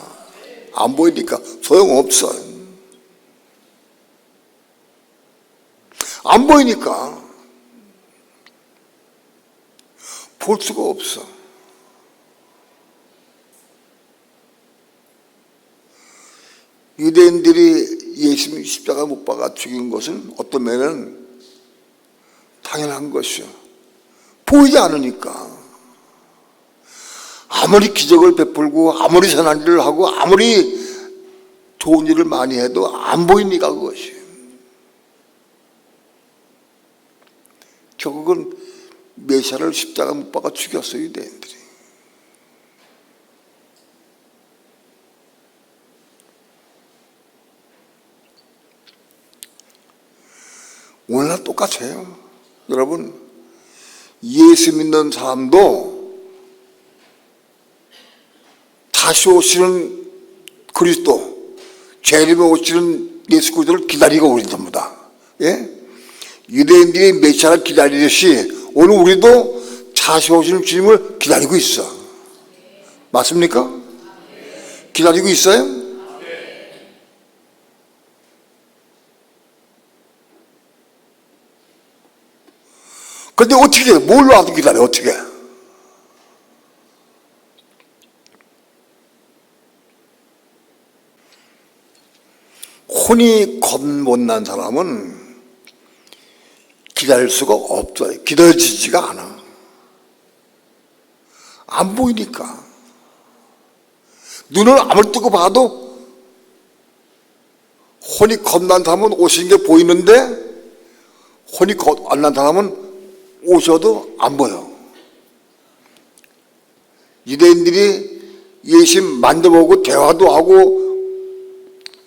안 보이니까 소용없어. 안 보이니까 볼 수가 없어. 유대인들이 예수님 십자가 못 박아 죽인 것은 어떤 면은 당연한 것이요. 보이지 않으니까. 아무리 기적을 베풀고 아무리 선한 일을 하고 아무리 좋은 일을 많이 해도 안 보이니까 그것이. 결국은 메시아를 십자가 못 박아 죽였어요, 유대인들이. 오늘날 똑같아요. 여러분, 예수 믿는 사람도 다시 오시는 그리스도, 재림에 오시는 예수 그리스도를 기다리고 우리 전부 다. 예? 유대인들이 메시아를 기다리듯이 오늘 우리도 다시 오시는 주님을 기다리고 있어. 맞습니까? 기다리고 있어요? 근데 어떻게 해? 뭘로 와서 기다려? 어떻게 해? 혼이 겁 못 난 사람은 기다릴 수가 없어요. 기다려지지가 않아. 안 보이니까. 눈을 아무리 뜨고 봐도 혼이 겁난 사람은 오시는 게 보이는데 혼이 안 난 사람은 오셔도 안 보여. 유대인들이 예수 만져보고 대화도 하고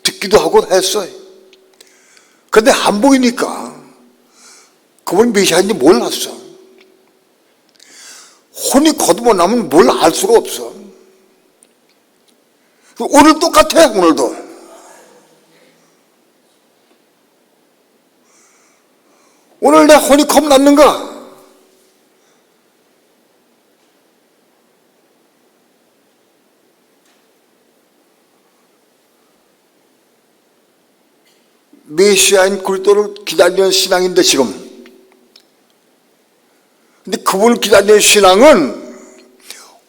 듣기도 하고 했어요. 근데 안 보이니까 그분이 메시아인지 몰랐어. 혼이 거두고 나면 뭘 알 수가 없어. 오늘 똑같아. 오늘도 오늘 내 혼이 겁났는가? 메시아인 그리스도를 기다리는 신앙인데 지금. 근데 그분을 기다리는 신앙은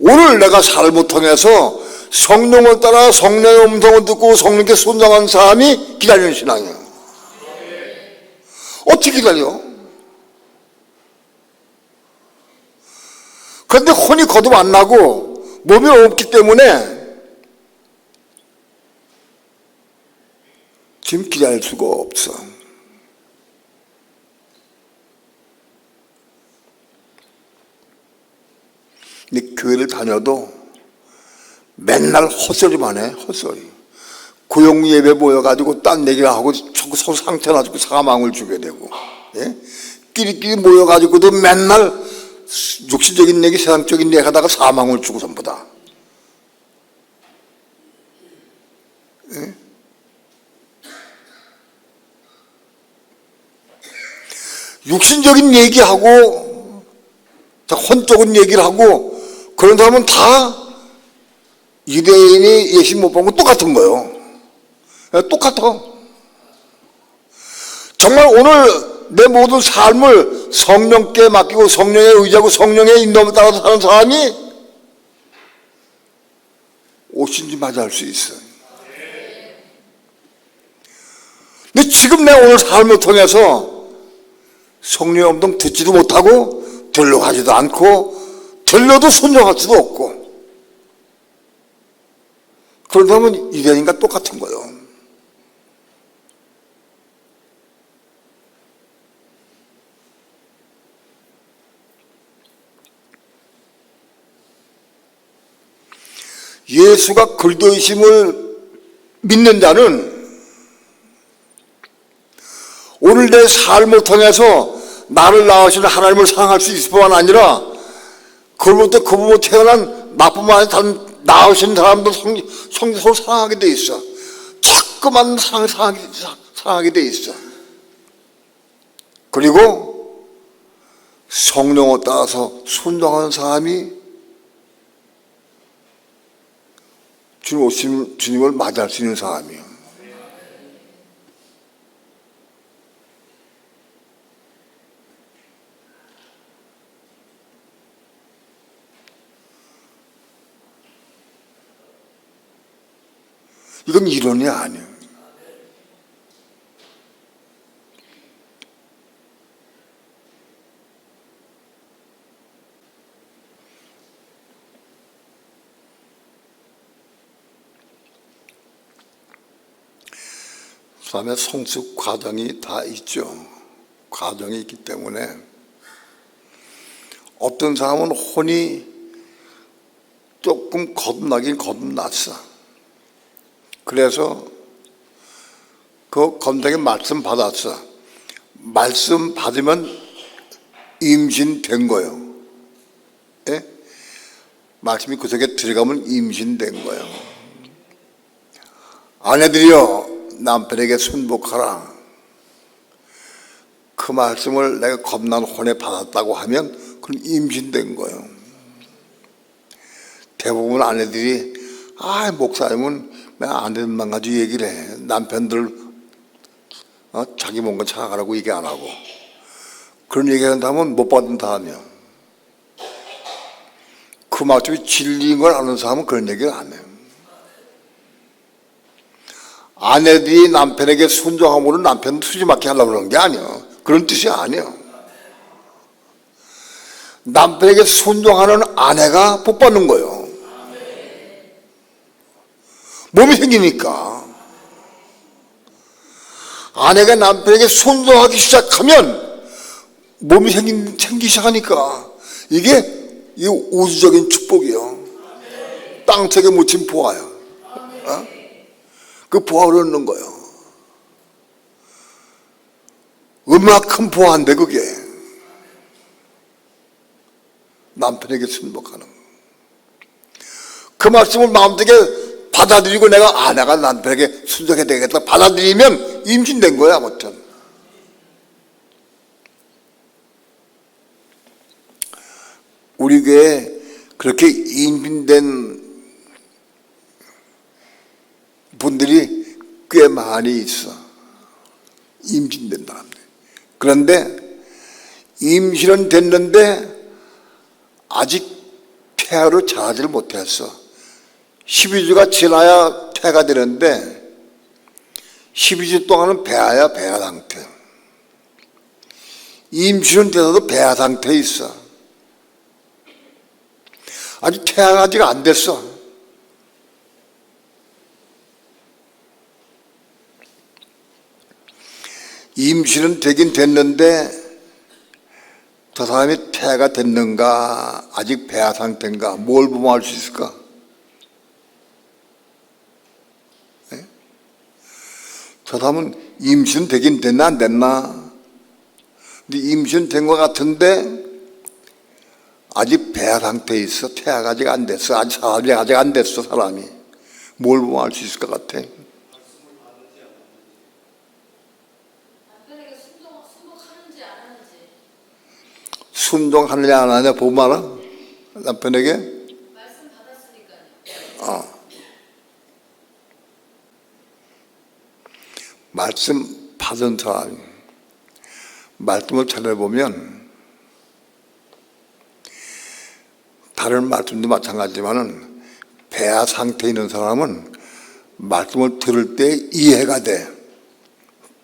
오늘 내가 삶을 통해서 성령을 따라 성령의 음성을 듣고 성령께 순종한 사람이 기다리는 신앙이에요. 어떻게 기다려? 그런데 혼이 거듭 안 나고 몸이 없기 때문에 지금 기다릴 수가 없어. 근데 교회를 다녀도 맨날 헛소리만 해, 헛소리. 구역 예배 모여가지고 딴 얘기를 하고 서로 상처 나주고 사망을 주게 되고, 예? 끼리끼리 모여가지고도 맨날 육신적인 얘기, 세상적인 얘기 하다가 사망을 주고 전부 다. 예? 육신적인 얘기하고 혼적인 얘기를 하고 그런 사람은 다 유대인이 예수 못 본 거 똑같은 거예요. 똑같아. 정말 오늘 내 모든 삶을 성령께 맡기고 성령에 의지하고 성령의 인도에 따라서 사는 사람이 오신지 맞이할 수 있어요. 근데 지금 내 오늘 삶을 통해서 성령의 음성 듣지도 못하고 들려가지도 않고 들려도 순종할 수도 없고 그러면 유대인과 똑같은 거예요. 예수가 그리스도이심을 믿는 자는 오늘 내 삶을 통해서 나를 낳으시는 하나님을 사랑할 수 있을 뿐만 아니라 그로부터 그 부모 태어난 나뿐만 아니라 다른 낳으신 사람도 서로 사랑하게 돼 있어. 자꾸만 사랑하게 돼 있어. 그리고 성령을 따라서 순종하는 사람이 주님을 맞이할 수 있는 사람이에요. 이건 이론이 아니에요. 사람의 성숙 과정이 다 있죠. 과정이 있기 때문에 어떤 사람은 혼이 조금 거듭나긴 거듭났어. 그래서 그 검색에 말씀 받았어. 말씀 받으면 임신된 거예요. 예? 말씀이 그 속에 들어가면 임신된 거예요. 아내들이여 남편에게 순복하라. 그 말씀을 내가 겁난 혼에 받았다고 하면 그건 임신된 거예요. 대부분 아내들이 목사님은 아내들만 가지고 얘기를 해. 남편들 자기 뭔가 찾아가라고 얘기 안 하고 그런 얘기한다면 못 받은 다음이야. 그 말씀이 진리인 걸 아는 사람은 그런 얘기를 안 해요. 아내들이 남편에게 순종함으로 남편을 수지맞게 하려고 그러는 게 아니에요. 그런 뜻이 아니에요. 남편에게 순종하는 아내가 복 받는 거예요. 몸이 생기니까. 아내가 남편에게 순종하기 시작하면 몸이 생기기 시작하니까 이게 우주적인 축복이에요. 땅속에 묻힌 보화요. 그 보화를 얻는 거예요. 얼마나 큰 보화인데 그게. 남편에게 순복하는 거. 그 말씀을 마음속에 받아들이고 내가 남편에게 순종해야 되겠다 받아들이면 임신된 거야. 아무튼 우리 교회에 그렇게 임신된 분들이 꽤 많이 있어. 임신된 사람들. 그런데 임신은 됐는데 아직 폐하로 자라지를 못했어. 12주가 지나야 태가 되는데 12주 동안은 배아야 배아 상태. 임신은 돼서도 배아 상태에 있어. 아직 태아가 아직 안 됐어. 임신은 되긴 됐는데 저 사람이 태아가 됐는가 아직 배아 상태인가 뭘 보면 알 수 있을까? 네? 저 사람은 임신 되긴 됐나 안 됐나? 근데 임신 된 것 같은데 아직 배아 상태에 있어. 태아가 아직 안 됐어. 아직 안 됐어 사람이. 뭘 보면 알 수 있을 것 같아? 순종하느냐 안 하느냐 보면 알아? 남편에게? 말씀 받았으니까요. 말씀 받은 사람이 말씀을 찾아보면 다른 말씀도 마찬가지지만은 배아 상태에 있는 사람은 말씀을 들을 때 이해가 돼.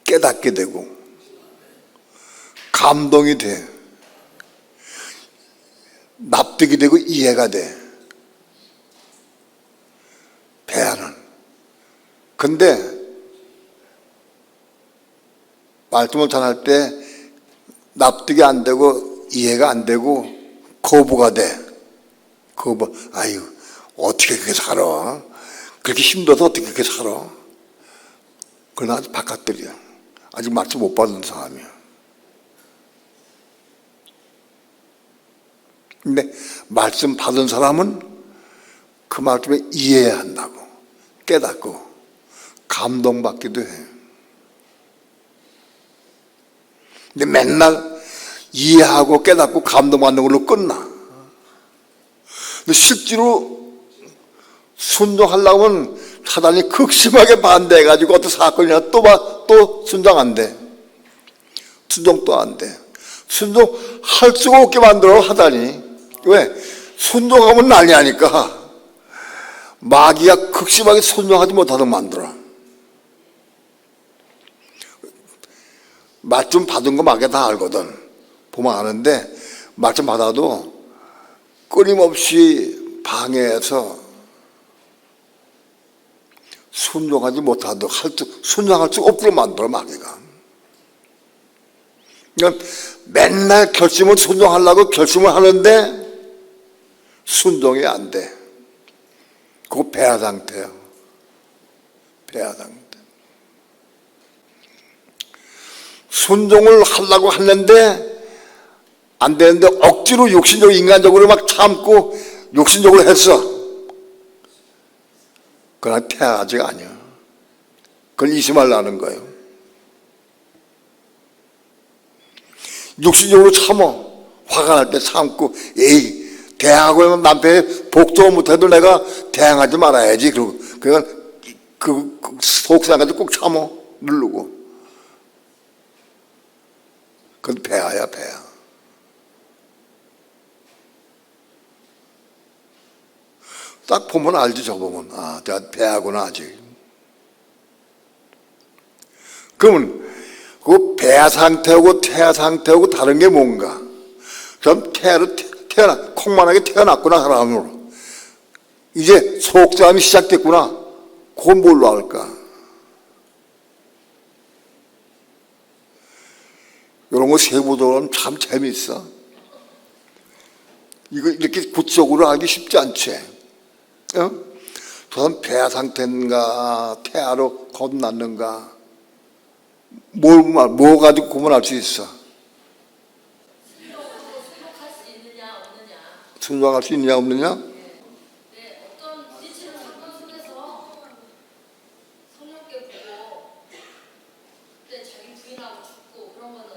깨닫게 되고 감동이 돼. 납득이 되고 이해가 돼. 배아는. 근데 말씀을 전할 때 납득이 안 되고 이해가 안 되고 거부가 돼. 거부. 아유, 어떻게 그렇게 살아? 그렇게 힘들어서 어떻게 그렇게 살아? 그건 아직 바깥들이야. 아직 말씀 못 받은 사람이야. 근데 말씀 받은 사람은 그 말씀을 이해해야 한다고. 깨닫고 감동받기도 해. 근데 맨날 이해하고 깨닫고 감동받는 걸로 끝나. 근데 실제로 순종하려고 하면 사단이 극심하게 반대해가지고 어떤 사건이나 또 순종 안 돼. 순종 또 안 돼. 순종할 수가 없게 만들어 하다니. 왜? 순종하면 난리 나니까 마귀가 극심하게 순종하지 못하도록 만들어. 말씀 받은 거 마귀가 다 알거든. 보면 아는데 말씀 받아도 끊임없이 방해해서 순종하지 못하도록 순종할 수 없도록 만들어 마귀가. 그러니까 맨날 결심을 순종하려고 결심을 하는데 순종이 안 돼. 그거 배아 상태야. 배아 상태. 순종을 하려고 하는데 안 되는데 억지로 욕심적으로 인간적으로 막 참고 욕심적으로 했어. 그러나 태아가 아직 아니야. 그걸 의심하려는 거예요. 육신적으로 참어. 화가 날 때 참고, 에이, 대항하고 남편이 복도 못해도 내가 대항하지 말아야지. 그러니까 그 속상해서 꼭 참어. 누르고. 그건 배아야, 배아. 딱 보면 알지, 저 보면. 아, 내가 배아구나, 아직. 그러면 그 배아 상태하고 태아 상태하고 다른 게 뭔가? 그럼 콩만하게 태어났구나, 사람으로. 이제 속상함이 시작됐구나. 그건 뭘로 할까? 이런 거 세부적으로 하면 참 재밌어. 이거 이렇게 구체적으로 하기 쉽지 않지. 어? 저 사람 배아 상태인가, 태아로 거듭났는가. 뭐 가지고 구분할 수 있어? 순종할 수 있느냐 없느냐. 순종할 수 있느냐 없느냐? 네, 어떤 부딪히는 사건 속에서 성령께 보고 그때 자기 부인하고 죽고 그런 거는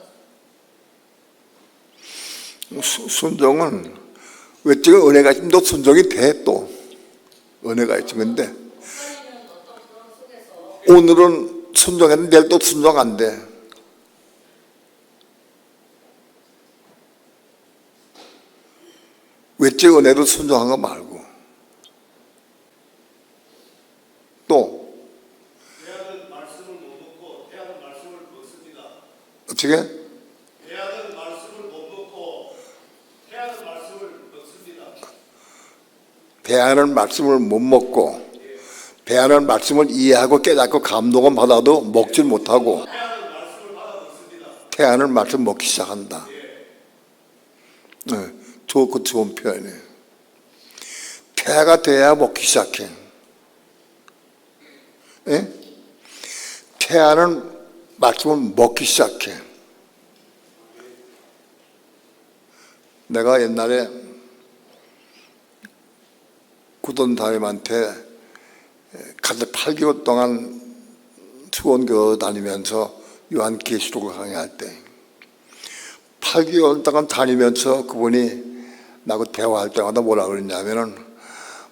순종은 외적인 은혜가 있으면 또 순종이 돼. 또 은혜가 있으면 돼. 목사님은 어떤 그런 속에서 오늘은 순종했는데 내일 또 순종 안 돼. 외적 은혜로 순종한 거 말고 어떻게? 대하는 말씀을 못 먹고 태하는 말씀을 먹습니다. 대하는 말씀을 못 먹고 대하는 말씀을 이해하고 깨닫고 감동은 받아도 먹질 못하고 태하는 말씀을 받아 먹습니다. 태하는 말씀 먹기 시작한다. 네, 그 좋은 표현이에요. 태가 돼야 먹기 시작해. 예? 태하는 말씀을 먹기 시작해. 내가 옛날에 구돈사님한테 가서 8개월 동안 수원교회 다니면서 요한계시록을 강의할 때 8개월 동안 다니면서 그분이 나하고 대화할 때마다 뭐라 그랬냐면은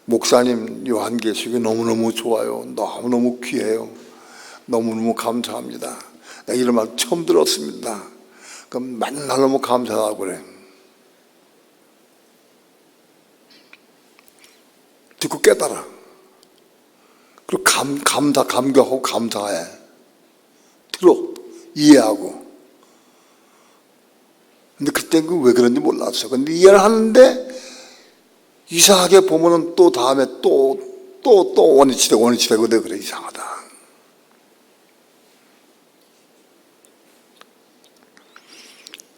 목사님 요한계시록이 너무너무 좋아요. 너무너무 귀해요. 너무너무 감사합니다. 내가 이런 말 처음 들었습니다. 그럼 맨날 너무 감사하다고 그래. 듣고 깨달아. 그리고 감격하고 감사해. 들어. 이해하고. 근데 그땐 왜 그런지 몰랐어. 근데 이해를 하는데 이상하게 보면은 또 다음에 또 원위치 되고 그래. 이상하다.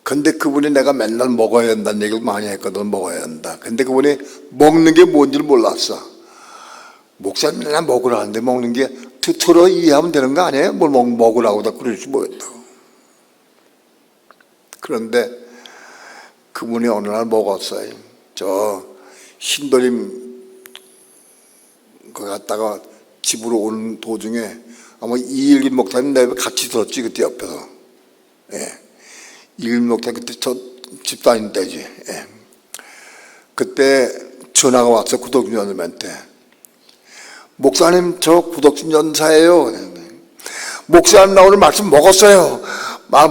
근데 그분이 내가 맨날 먹어야 한다는 얘기를 많이 했거든. 먹어야 한다. 근데 그분이 먹는 게 뭔지를 몰랐어. 목사님 맨날 먹으라는데 먹는 게 틀어 이해하면 되는 거 아니에요? 뭘 먹으라고 다 그러지 뭐였다고. 그런데 그분이 어느 날 먹었어요. 저 신도림 거 갔다가 집으로 오는 도중에 아마 이일긴 목사님 내가 같이 들었지 그때 옆에서. 예. 이일긴 목사님 그때 저 집 다닐 때지. 예. 그때 전화가 왔어 구독신전사한테. 목사님 저 구독신전사예요. 목사님 나 오늘 말씀 먹었어요.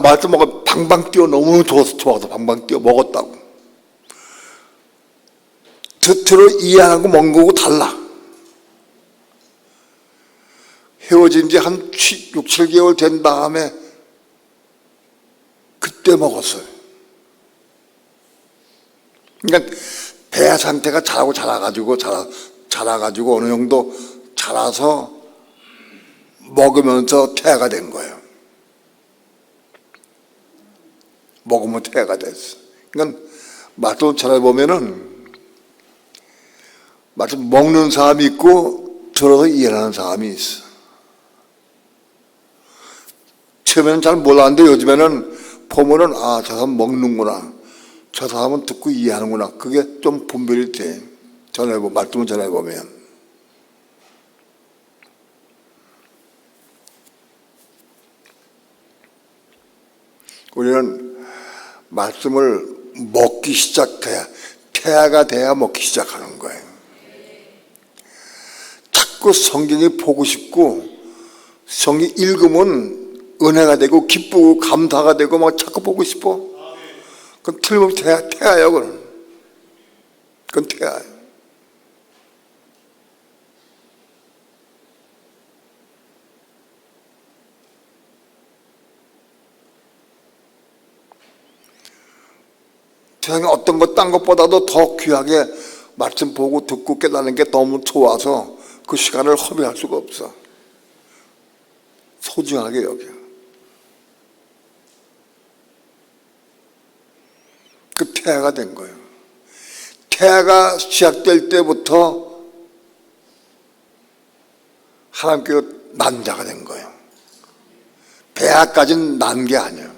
말씀 먹어 방방 뛰어 너무 좋아서 방방 뛰어 먹었다고. 듣으로 이해하고 먹는 거고 달라. 헤어진 지 한 6, 7개월 된 다음에 그때 먹었어요. 그러니까 배 상태가 자라가지고 어느 정도 자라서 먹으면서 태아가 된 거예요. 먹으면 태아가 됐어. 그러니까 말씀 찾아보면은 말씀 먹는 사람이 있고 들어서 이해하는 사람이 있어. 처음에는 잘 몰랐는데 요즘에는 보면은 아, 저 사람 먹는구나. 저 사람은 듣고 이해하는구나. 그게 좀 분별이 돼. 말씀을 전해보면. 우리는 말씀을 먹기 시작해야, 태아가 돼야 먹기 시작하는 거예요. 자꾸 성경이 보고 싶고, 성경 읽으면 은혜가 되고, 기쁘고, 감사가 되고, 막 자꾸 보고 싶어. 그건 틀림없이 태아예요, 그건. 그건 태아예요. 세상에 어떤 것, 딴 것보다도 더 귀하게 말씀 보고 듣고 깨닫는 게 너무 좋아서 그 시간을 허비할 수가 없어. 소중하게 여겨. 그 태아가 된 거예요. 태아가 시작될 때부터 하나님께 난 자가 된 거예요. 배아까지는 난 게 아니에요.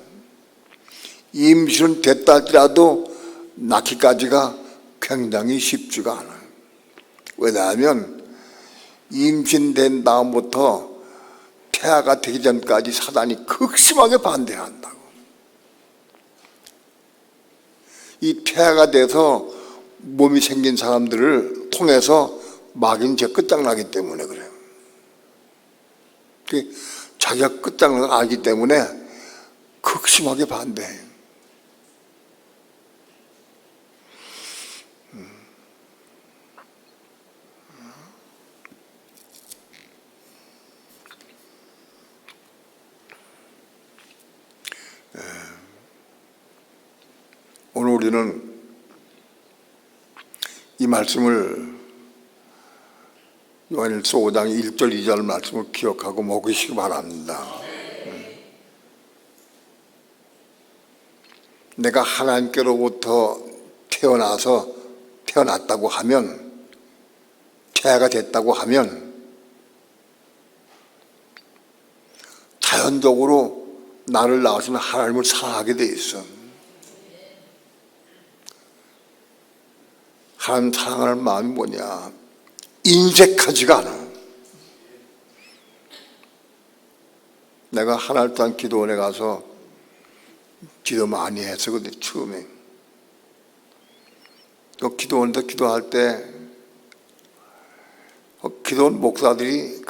임신은 됐다 할지라도 낳기까지가 굉장히 쉽지가 않아요. 왜냐하면 임신된 다음부터 태아가 되기 전까지 사단이 극심하게 반대한다고. 이 태아가 돼서 몸이 생긴 사람들을 통해서 마귀는 제 끝장나기 때문에 그래요. 자기가 끝장나는 걸 알기 때문에 극심하게 반대해요. 우리는 이 말씀을 요한일서 5장 1절 2절 말씀을 기억하고 먹으시기 바랍니다. 내가 하나님께로부터 태어났다고 하면, 태아가 됐다고 하면 자연적으로 나를 낳으신 하나님을 사랑하게 돼 있어. 하나님 사랑하는 마음이 뭐냐? 인색하지가 않아. 내가 하늘땅 기도원에 가서 기도 많이 했었거든, 처음에. 그 기도원에서 기도할 때 기도원 목사들이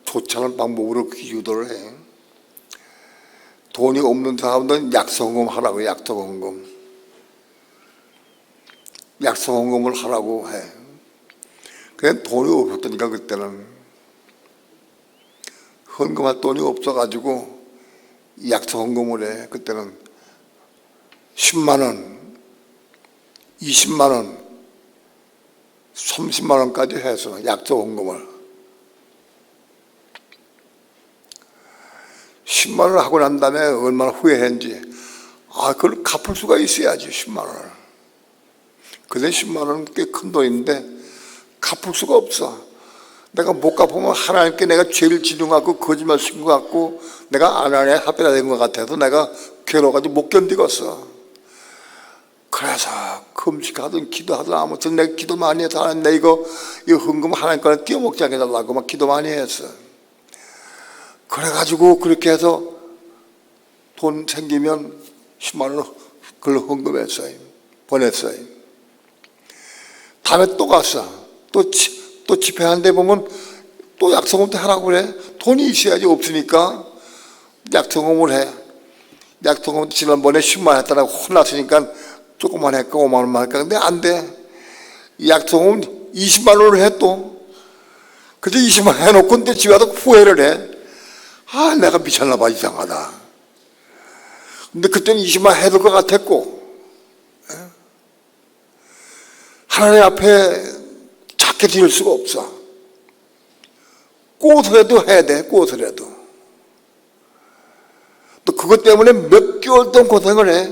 좋지 않은 방법으로 기도를 해. 돈이 없는 사람들은 약속헌금 하라고, 약속헌금을 하라고 해. 그냥 돈이 없었다니까, 그때는. 헌금할 돈이 없어가지고 약속헌금을 해. 그때는 10만 원, 20만 원, 30만 원까지 해서 약속헌금을. 10만 원을 하고 난 다음에 얼마나 후회했는지. 그걸 갚을 수가 있어야지, 10만 원을. 그때 10만 원은 꽤 큰 돈인데 갚을 수가 없어. 내가 못 갚으면 하나님께 내가 죄를 지른 것 같고 거짓말 쓴 것 같고 내가 하나님의 합의가 된 것 같아서 내가 괴로워가지고 못 견디겠어. 그래서 금식하든 기도하든 아무튼 내가 기도 많이 해서 하나님 내 이거 헌금 하나님 거는 띄어먹지 않게 해달라고 막 기도 많이 했어. 그래가지고 그렇게 해서 돈 생기면 10만 원 그걸 헌금했어요. 보냈어요. 다음에 또 갔어. 또 집회하는데 보면 또 약속헌금 하라고 그래. 돈이 있어야지. 없으니까 약속헌금을 해. 약속헌금 지난번에 10만 원 했다라고 혼났으니까 조금만 할까 5만 원만 할까. 근데 안 돼. 약속헌금 20만 원을 해 또. 그래서 20만 원 해놓고 근데 집에 와서 후회를 해. 내가 미쳤나 봐, 이상하다. 근데 그때는 20만 원 해야 될 것 같았고, 하나님 앞에 작게 드릴 수가 없어. 꽃이라도 해야 돼, 꽃이라도. 또 그것 때문에 몇 개월 동안 고생을 해.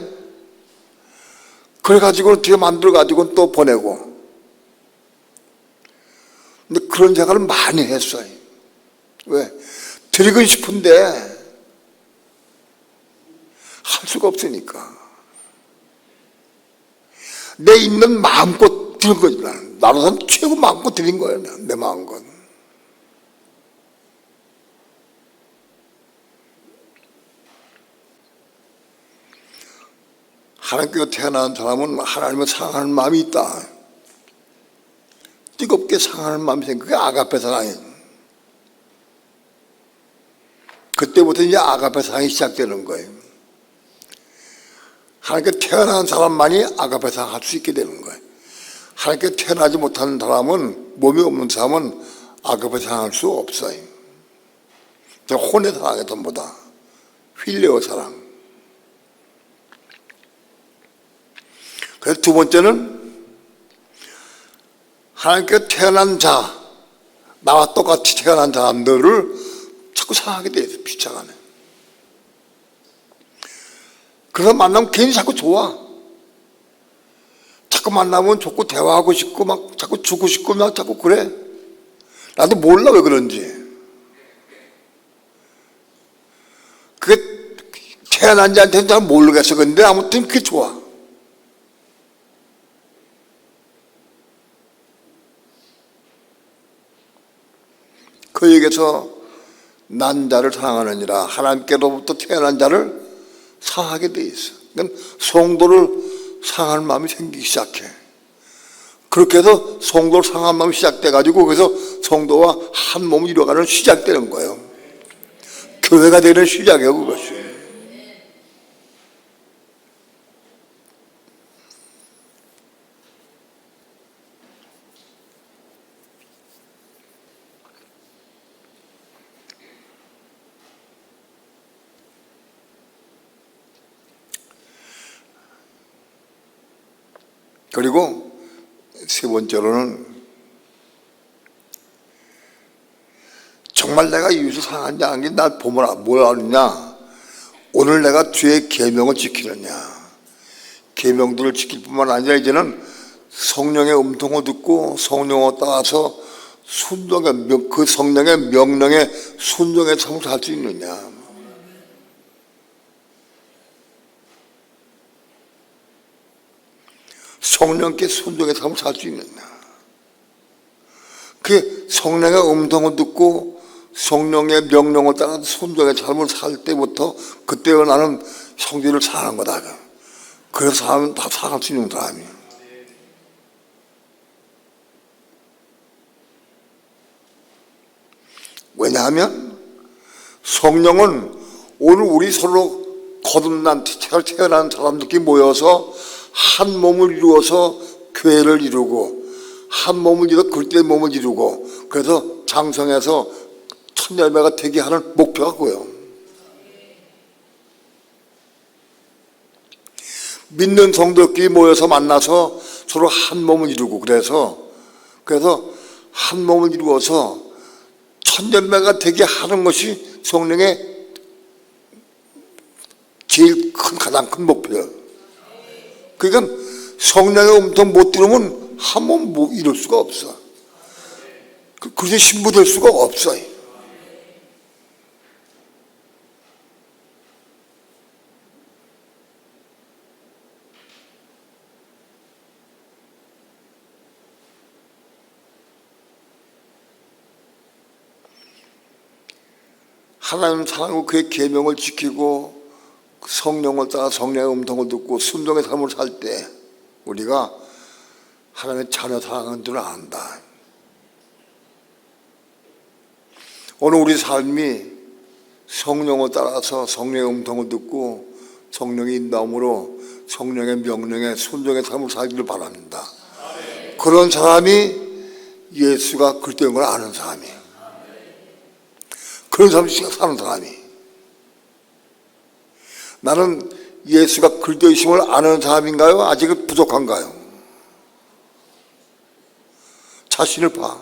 그래가지고 뒤에 만들어가지고 또 보내고. 근데 그런 생각을 많이 했어요. 왜? 드리고 싶은데 할 수가 없으니까. 내 있는 마음껏 드린 거지. 나로서는 최고 마음껏 드린 거예요. 내 마음껏. 하나님께서 태어난 사람은 하나님을 사랑하는 마음이 있다. 뜨겁게 사랑하는 마음이 생겨. 그게 아가페 사랑이에요. 그때부터 이제 아가페 사랑이 시작되는 거예요. 하나님께 태어난 사람만이 아가페 사랑 할 수 있게 되는 거예요. 하나님께 태어나지 못하는 사람은, 몸이 없는 사람은 아가페 사랑 할 수 없어요. 혼의 사랑에 전부 다. 필레오 사랑. 그래서 두 번째는 하나님께 태어난 자, 나와 똑같이 태어난 사람들을 자꾸 사랑하게 돼 있어요. 비참하네. 그래서 만나면 괜히 자꾸 좋아. 자꾸 만나면 좋고 대화하고 싶고 막 자꾸 주고 싶고 막 자꾸 그래. 나도 몰라 왜 그런지. 그게 태어난 자한테는 잘 모르겠어. 근데 아무튼 그게 좋아. 그 얘기에서 난 자를 사랑하느니라. 하나님께로부터 태어난 자를 사랑하게 돼 있어. 그러니까 성도를 사랑하는 마음이 생기기 시작해. 그렇게 해서 성도를 사랑하는 마음이 시작돼가지고 그래서 성도와 한 몸을 이루어가는 시작되는 거예요. 교회가 되는 시작이에요, 그것이. 그리고 세 번째로는 정말 내가 이웃을 사랑하지 않은 게 날 보면 뭐라 하느냐, 오늘 내가 주의 계명을 지키느냐. 계명들을 지킬 뿐만 아니라 이제는 성령의 음성을 듣고 성령을 따라서 순종의 그 성령의 명령에 순종의 삶을 살 수 있느냐. 성령께 순종의 삶을 살 수 있느냐. 그 성령의 음성을 듣고 성령의 명령을 따라 순종의 삶을 살 때부터 그때가 나는 성질을 사는 거다. 그래서 사람은 다 살아갈 수 있는 사람이에요. 왜냐하면 성령은 오늘 우리 서로 거듭난 태어난 사람들끼리 모여서 한 몸을 이루어서 교회를 이루고 한 몸을 이루어 그리스도의 몸을 이루고 그래서 장성해서 천열매가 되게 하는 목표가고요. 믿는 성도끼리 모여서 만나서 서로 한 몸을 이루고 그래서 한 몸을 이루어서 천열매가 되게 하는 것이 성령의 제일 가장 큰 목표예요. 그러니까 성령의 음성 못 들으면 한 몸 못 이룰 수가 없어. 그래서 신부될 수가 없어요. 하나님 사랑하고 그의 계명을 지키고 성령을 따라 성령의 음성을 듣고 순종의 삶을 살 때 우리가 하나님의 자녀 사랑하는 줄 안다. 오늘 우리 삶이 성령을 따라서 성령의 음성을 듣고 성령의 인도함으로 성령의 명령에 순종의 삶을 살기를 바랍니다. 그런 사람이 예수가 그리스도인 걸 아는 사람이에요. 그런 사람이 사는 사람이. 나는 예수가 그리스도이심을 아는 사람인가요? 아직은 부족한가요? 자신을 봐.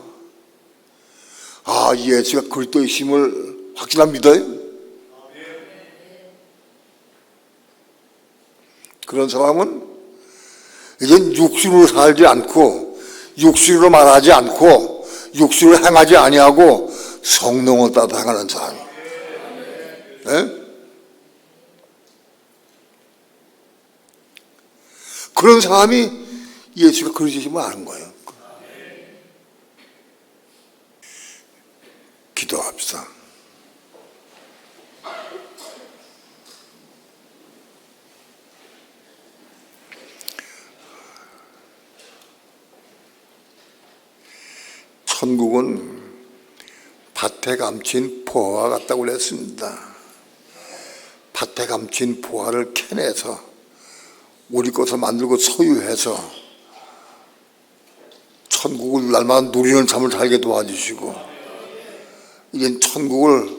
아, 예수가 그리스도이심을 확실히 믿어요? 그런 사람은 이젠 육신으로 살지 않고 육신으로 말하지 않고 육신으로 행하지 아니하고 성령을 따라 행하는 사람이에요. 네? 그런 사람이 예수가 그리스도이심을 아는 거예요. 기도합시다. 천국은 밭에 감친 보화와 같다고 그랬습니다. 밭에 감친 보화를 캐내서 우리 것을 만들고 소유해서 천국을 날마다 누리는 삶을 살게 도와주시고 이제 천국을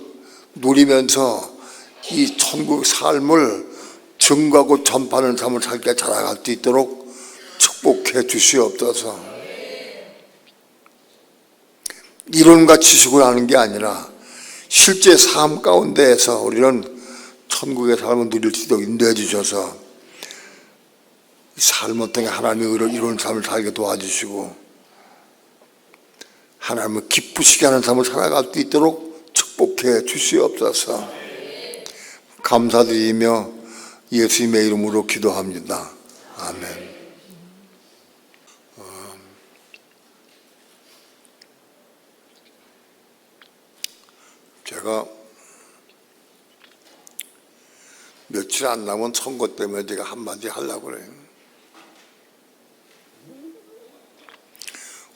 누리면서 이 천국 삶을 증거하고 전파하는 삶을 살게 자라갈 수 있도록 축복해 주시옵소서. 이론과 지식을 하는 게 아니라 실제 삶 가운데에서 우리는 천국의 삶을 누릴 수 있도록 인도해 주셔서 삶을 통해 하나님의 의를 이루는 삶을 살게 도와주시고 하나님을 기쁘시게 하는 삶을 살아갈 수 있도록 축복해 주시옵소서. 감사드리며 예수님의 이름으로 기도합니다. 아멘. 제가 며칠 안 남은 선거 때문에 제가 한마디 하려고 그래요.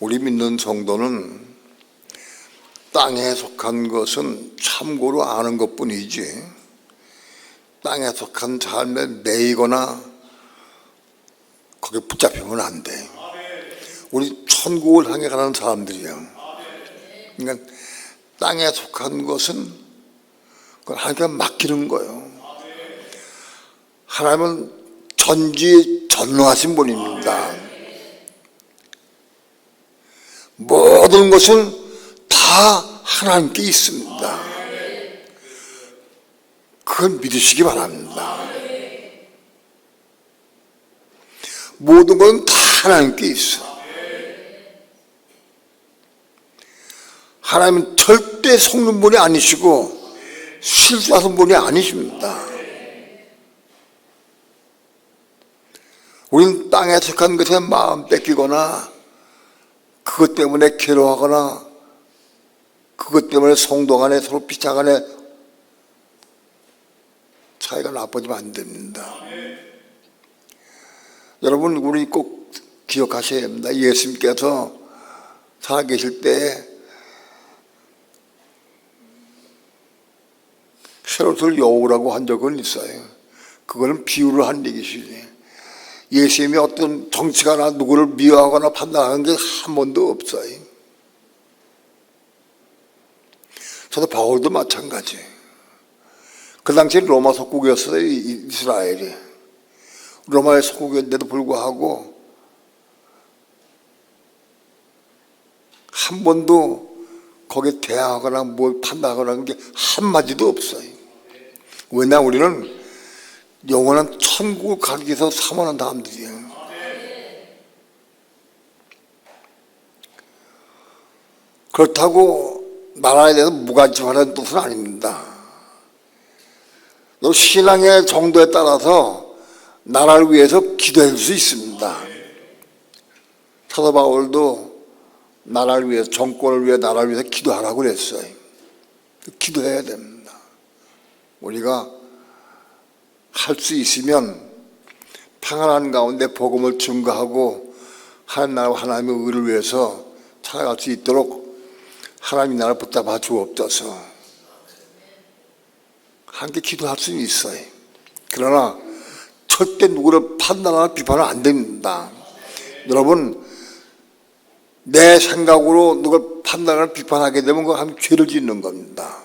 우리 믿는 성도는 땅에 속한 것은 참고로 아는 것뿐이지 땅에 속한 삶에 매이거나 거기에 붙잡히면 안 돼. 우리 천국을 향해 가는 사람들이에요. 그러니까 땅에 속한 것은 그걸 하나님께 맡기는 거예요. 하나님은 전지전능하신 분입니다. 모든 것은 다 하나님께 있습니다. 그걸 믿으시기 바랍니다. 모든 것은 다 하나님께 있어. 하나님은 절대 속는 분이 아니시고 실수하는 분이 아니십니다. 우리는 땅에 속한 것에 마음 뺏기거나 그것 때문에 괴로워하거나 그것 때문에 성도 간에 서로 피차 간에 차이가 나빠지면 안 됩니다. 여러분, 우리 꼭 기억하셔야 합니다. 예수님께서 살아계실 때 헤롯을 여우라고 한 적은 있어요. 그거는 비유를 한 얘기시지. 예수님이 어떤 정치가나 누구를 미워하거나 판단하는 게 한 번도 없어요. 저도 바울도 마찬가지. 그 당시에 로마 속국이었어요. 이스라엘이. 로마의 속국이었는데도 불구하고 한 번도 거기에 대항하거나 뭘 판단하거나 하는 게 한마디도 없어요. 왜냐, 우리는 영원한 천국을 가기 위해서 사모하는 사람들이에요. 그렇다고 나라에 대해서 무관심하는 뜻은 아닙니다. 너 신앙의 정도에 따라서 나라를 위해서 기도할 수 있습니다. 사도 바울도 나라를 위해서, 정권을 위해 나라를 위해서 기도하라고 그랬어요. 기도해야 됩니다. 우리가 할 수 있으면 평안한 가운데 복음을 증거하고 하나님 나라와 하나님의 의를 위해서 살아갈 수 있도록 하나님 나라를 붙잡아 주옵소서. 함께 기도할 수는 있어요. 그러나 절대 누구를 판단하거나 비판은 안 됩니다. 여러분, 내 생각으로 누굴 판단하거나 비판하게 되면 그거 하면 죄를 짓는 겁니다.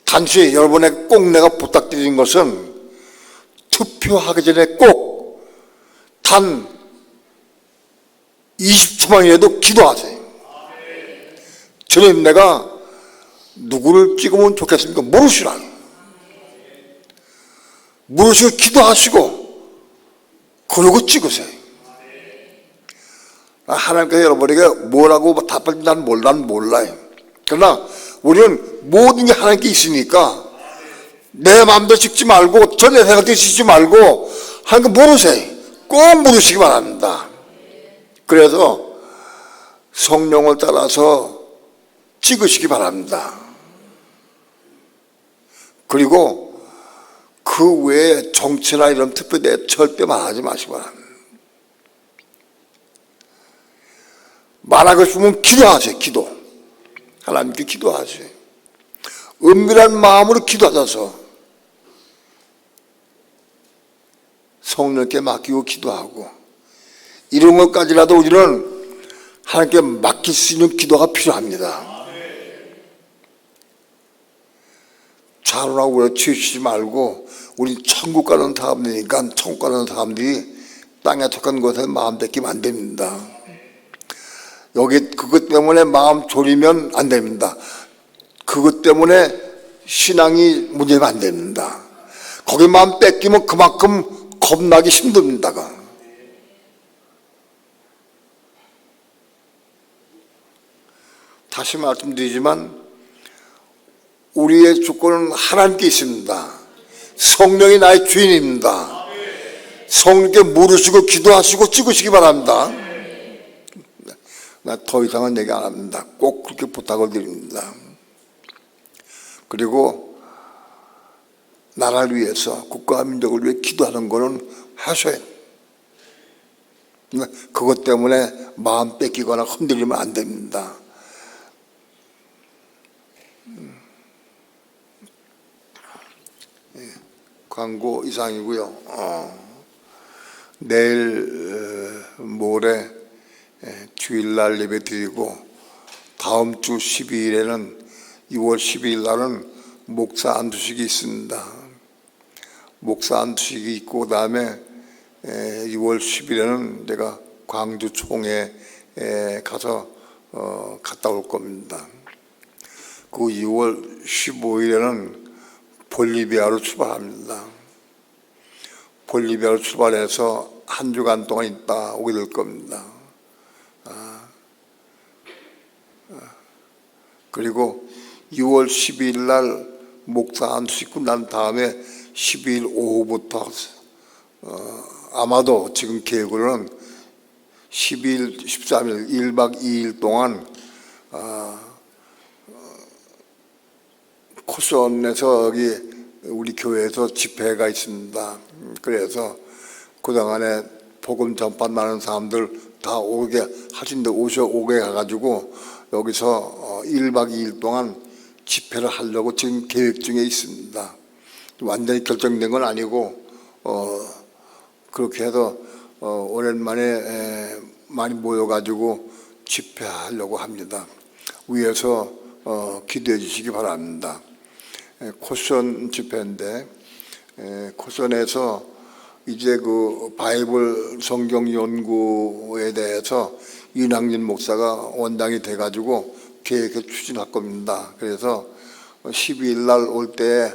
단지 여러분에게 꼭 내가 부탁드리는 것은 투표하기 전에 꼭 단 20초만이라도 기도하세요. 저는 내가 누구를 찍으면 좋겠습니까? 모르시라고. 모르시고 기도하시고 그러고 찍으세요. 하나님께서 여러분에게 뭐라고 답할지 난 몰라요. 그러나 우리는 모든 게 하나님께 있으니까 내 마음대로 찍지 말고 전에 생각대로 찍지 말고 하나님께 물으세요. 꼭 물으시기 바랍니다. 그래서 성령을 따라서 찍으시기 바랍니다. 그리고 그 외에 정치나 이런 투표에 대해 절대 말하지 마시기 바랍니다. 말하고 싶으면 기도하세요. 기도. 하나님께 기도하세요. 은밀한 마음으로 기도하셔서 성령께 맡기고 기도하고 이런 것까지라도 우리는 하나님께 맡길 수 있는 기도가 필요합니다. 자로라고 외치시지 말고 우리 천국 가는 사람들이니까 천국 가는 사람들이 땅에 속한 것에 마음 뺏기면 안 됩니다. 여기 그것 때문에 마음 졸이면 안 됩니다. 그것 때문에 신앙이 문제면 안 됩니다. 거기 마음 뺏기면 그만큼 겁나기 힘듭니다. 다시 말씀드리지만 우리의 주권은 하나님께 있습니다. 성령이 나의 주인입니다. 성령께 물으시고 기도하시고 찍으시기 바랍니다. 나 더 이상은 얘기 안 합니다. 꼭 그렇게 부탁을 드립니다. 그리고 나라를 위해서 국가와 민족을 위해 기도하는 거는 하셔야 돼요. 그것 때문에 마음 뺏기거나 흔들리면 안 됩니다. 광고 이상이고요. 내일 모레 주일날 예배 드리고 다음 주 12일에는 6월 12일 날은 목사 안수식이 있습니다. 목사 안수식이 있고 그다음에 6월 10일에는 내가 광주 총회에 가서 갔다 올 겁니다. 그 6월 15일에는 볼리비아로 출발합니다. 볼리비아로 출발해서 한 주간 동안 있다 오게 될 겁니다. 그리고 6월 12일 날 목사 안수식 끝난 다음에 12일 오후부터 아마도 지금 계획으로는 12일, 13일, 1박 2일 동안 코스원에서 여기 우리 교회에서 집회가 있습니다. 그래서 그동안에 복음 전파하는 사람들 다 오게 하신데 오게 가가지고 여기서 1박 2일 동안 집회를 하려고 지금 계획 중에 있습니다. 완전히 결정된 건 아니고 그렇게 해서 오랜만에 많이 모여가지고 집회하려고 합니다. 위에서 기도해 주시기 바랍니다. 코션 집회인데 코션에서 이제 그 바이블 성경 연구에 대해서 윤학진 목사가 원장이 돼가지고 계획을 추진할 겁니다. 그래서 12일 날 올 때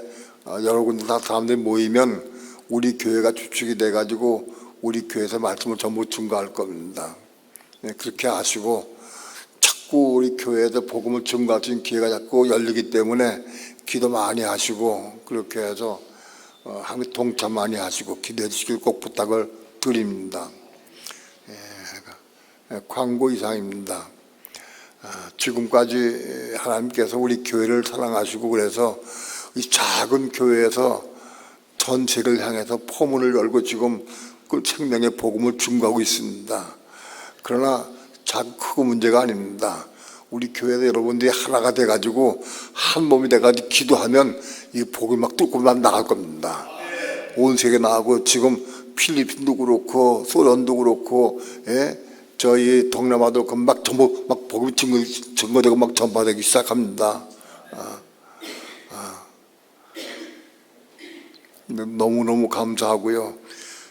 여러 군데 다 사람들이 모이면 우리 교회가 주축이 돼가지고 우리 교회에서 말씀을 전부 증거할 겁니다. 그렇게 하시고 자꾸 우리 교회에서 복음을 증거할 수 있는 기회가 자꾸 열리기 때문에 기도 많이 하시고 그렇게 해서 함께 동참 많이 하시고 기도해 주시길 꼭 부탁을 드립니다. 광고 이상입니다. 지금까지 하나님께서 우리 교회를 사랑하시고 그래서 이 작은 교회에서 전 세계를 향해서 포문을 열고 지금 그 생명의 복음을 증거하고 있습니다. 그러나 작고 크고 문제가 아닙니다. 우리 교회에서 여러분들이 하나가 돼가지고 한 몸이 돼가지고 기도하면 이 복음이 막 뚫고만 나갈 겁니다. 온 세계 나가고 지금 필리핀도 그렇고 소련도 그렇고 저희 동남아도 막 전부 막 복음이 증거되고 막 전파되기 시작합니다. 너무너무 감사하고요.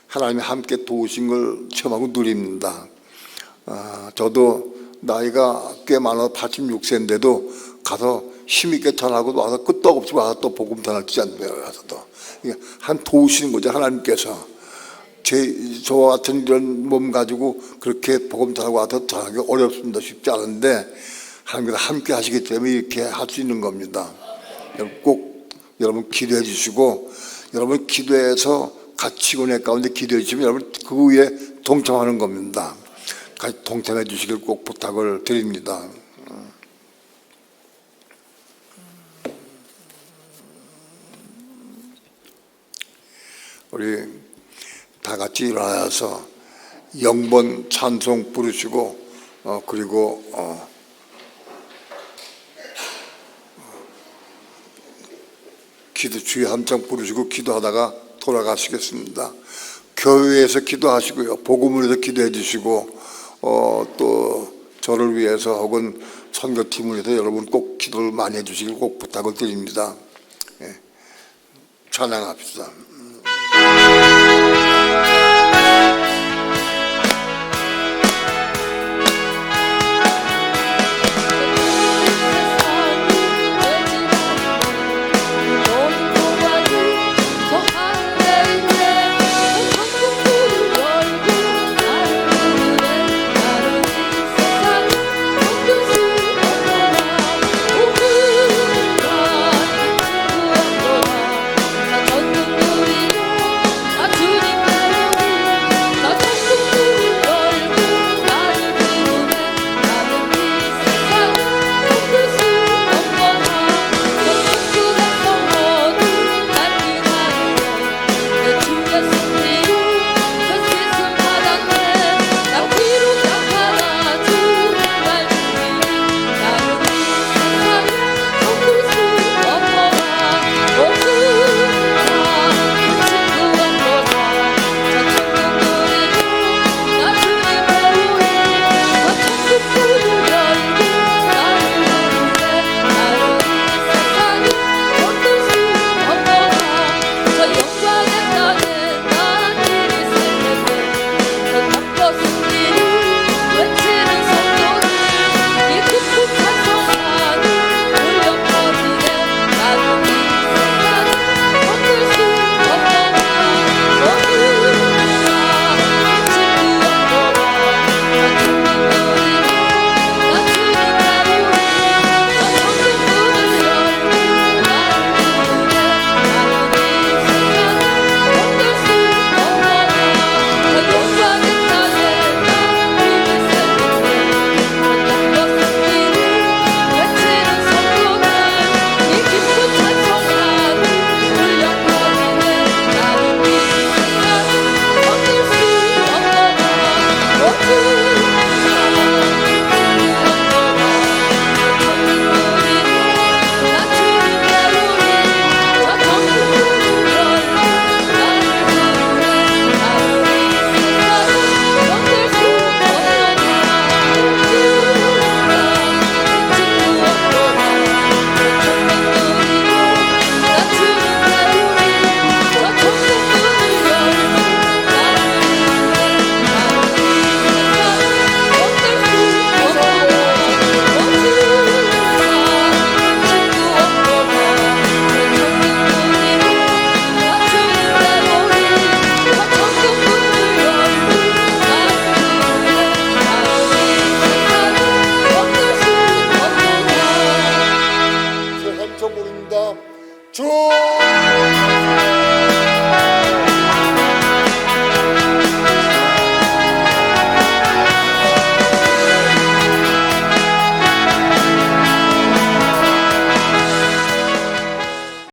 하나님이 함께 도우신 걸 체험하고 누립니다. 저도 나이가 꽤 많아 86세인데도 가서 힘있게 전하고 와서 끝도 없이 와서 또 복음 전하지 않나요? 와서 또 한 도우시는 거죠. 하나님께서 저와 같은 이런 몸 가지고 그렇게 복음 전하고 와서 전하기 어렵습니다. 쉽지 않은데 하나님께서 함께 하시기 때문에 이렇게 할 수 있는 겁니다. 꼭 여러분 기도해 주시고 여러분 기도해서 같이 은혜 가운데 기도해 주시면 여러분 그 위에 동참하는 겁니다. 같이 동참해 주시길 꼭 부탁을 드립니다. 우리 다 같이 일어나서 영번 찬송 부르시고 그리고 기도 주의 함장 부르시고 기도하다가 돌아가시겠습니다. 교회에서 기도하시고요. 복음을 위해서 기도해 주시고 또 저를 위해서 혹은 선교팀을 위해서 여러분 꼭 기도를 많이 해 주시길 꼭 부탁을 드립니다. 찬양합시다.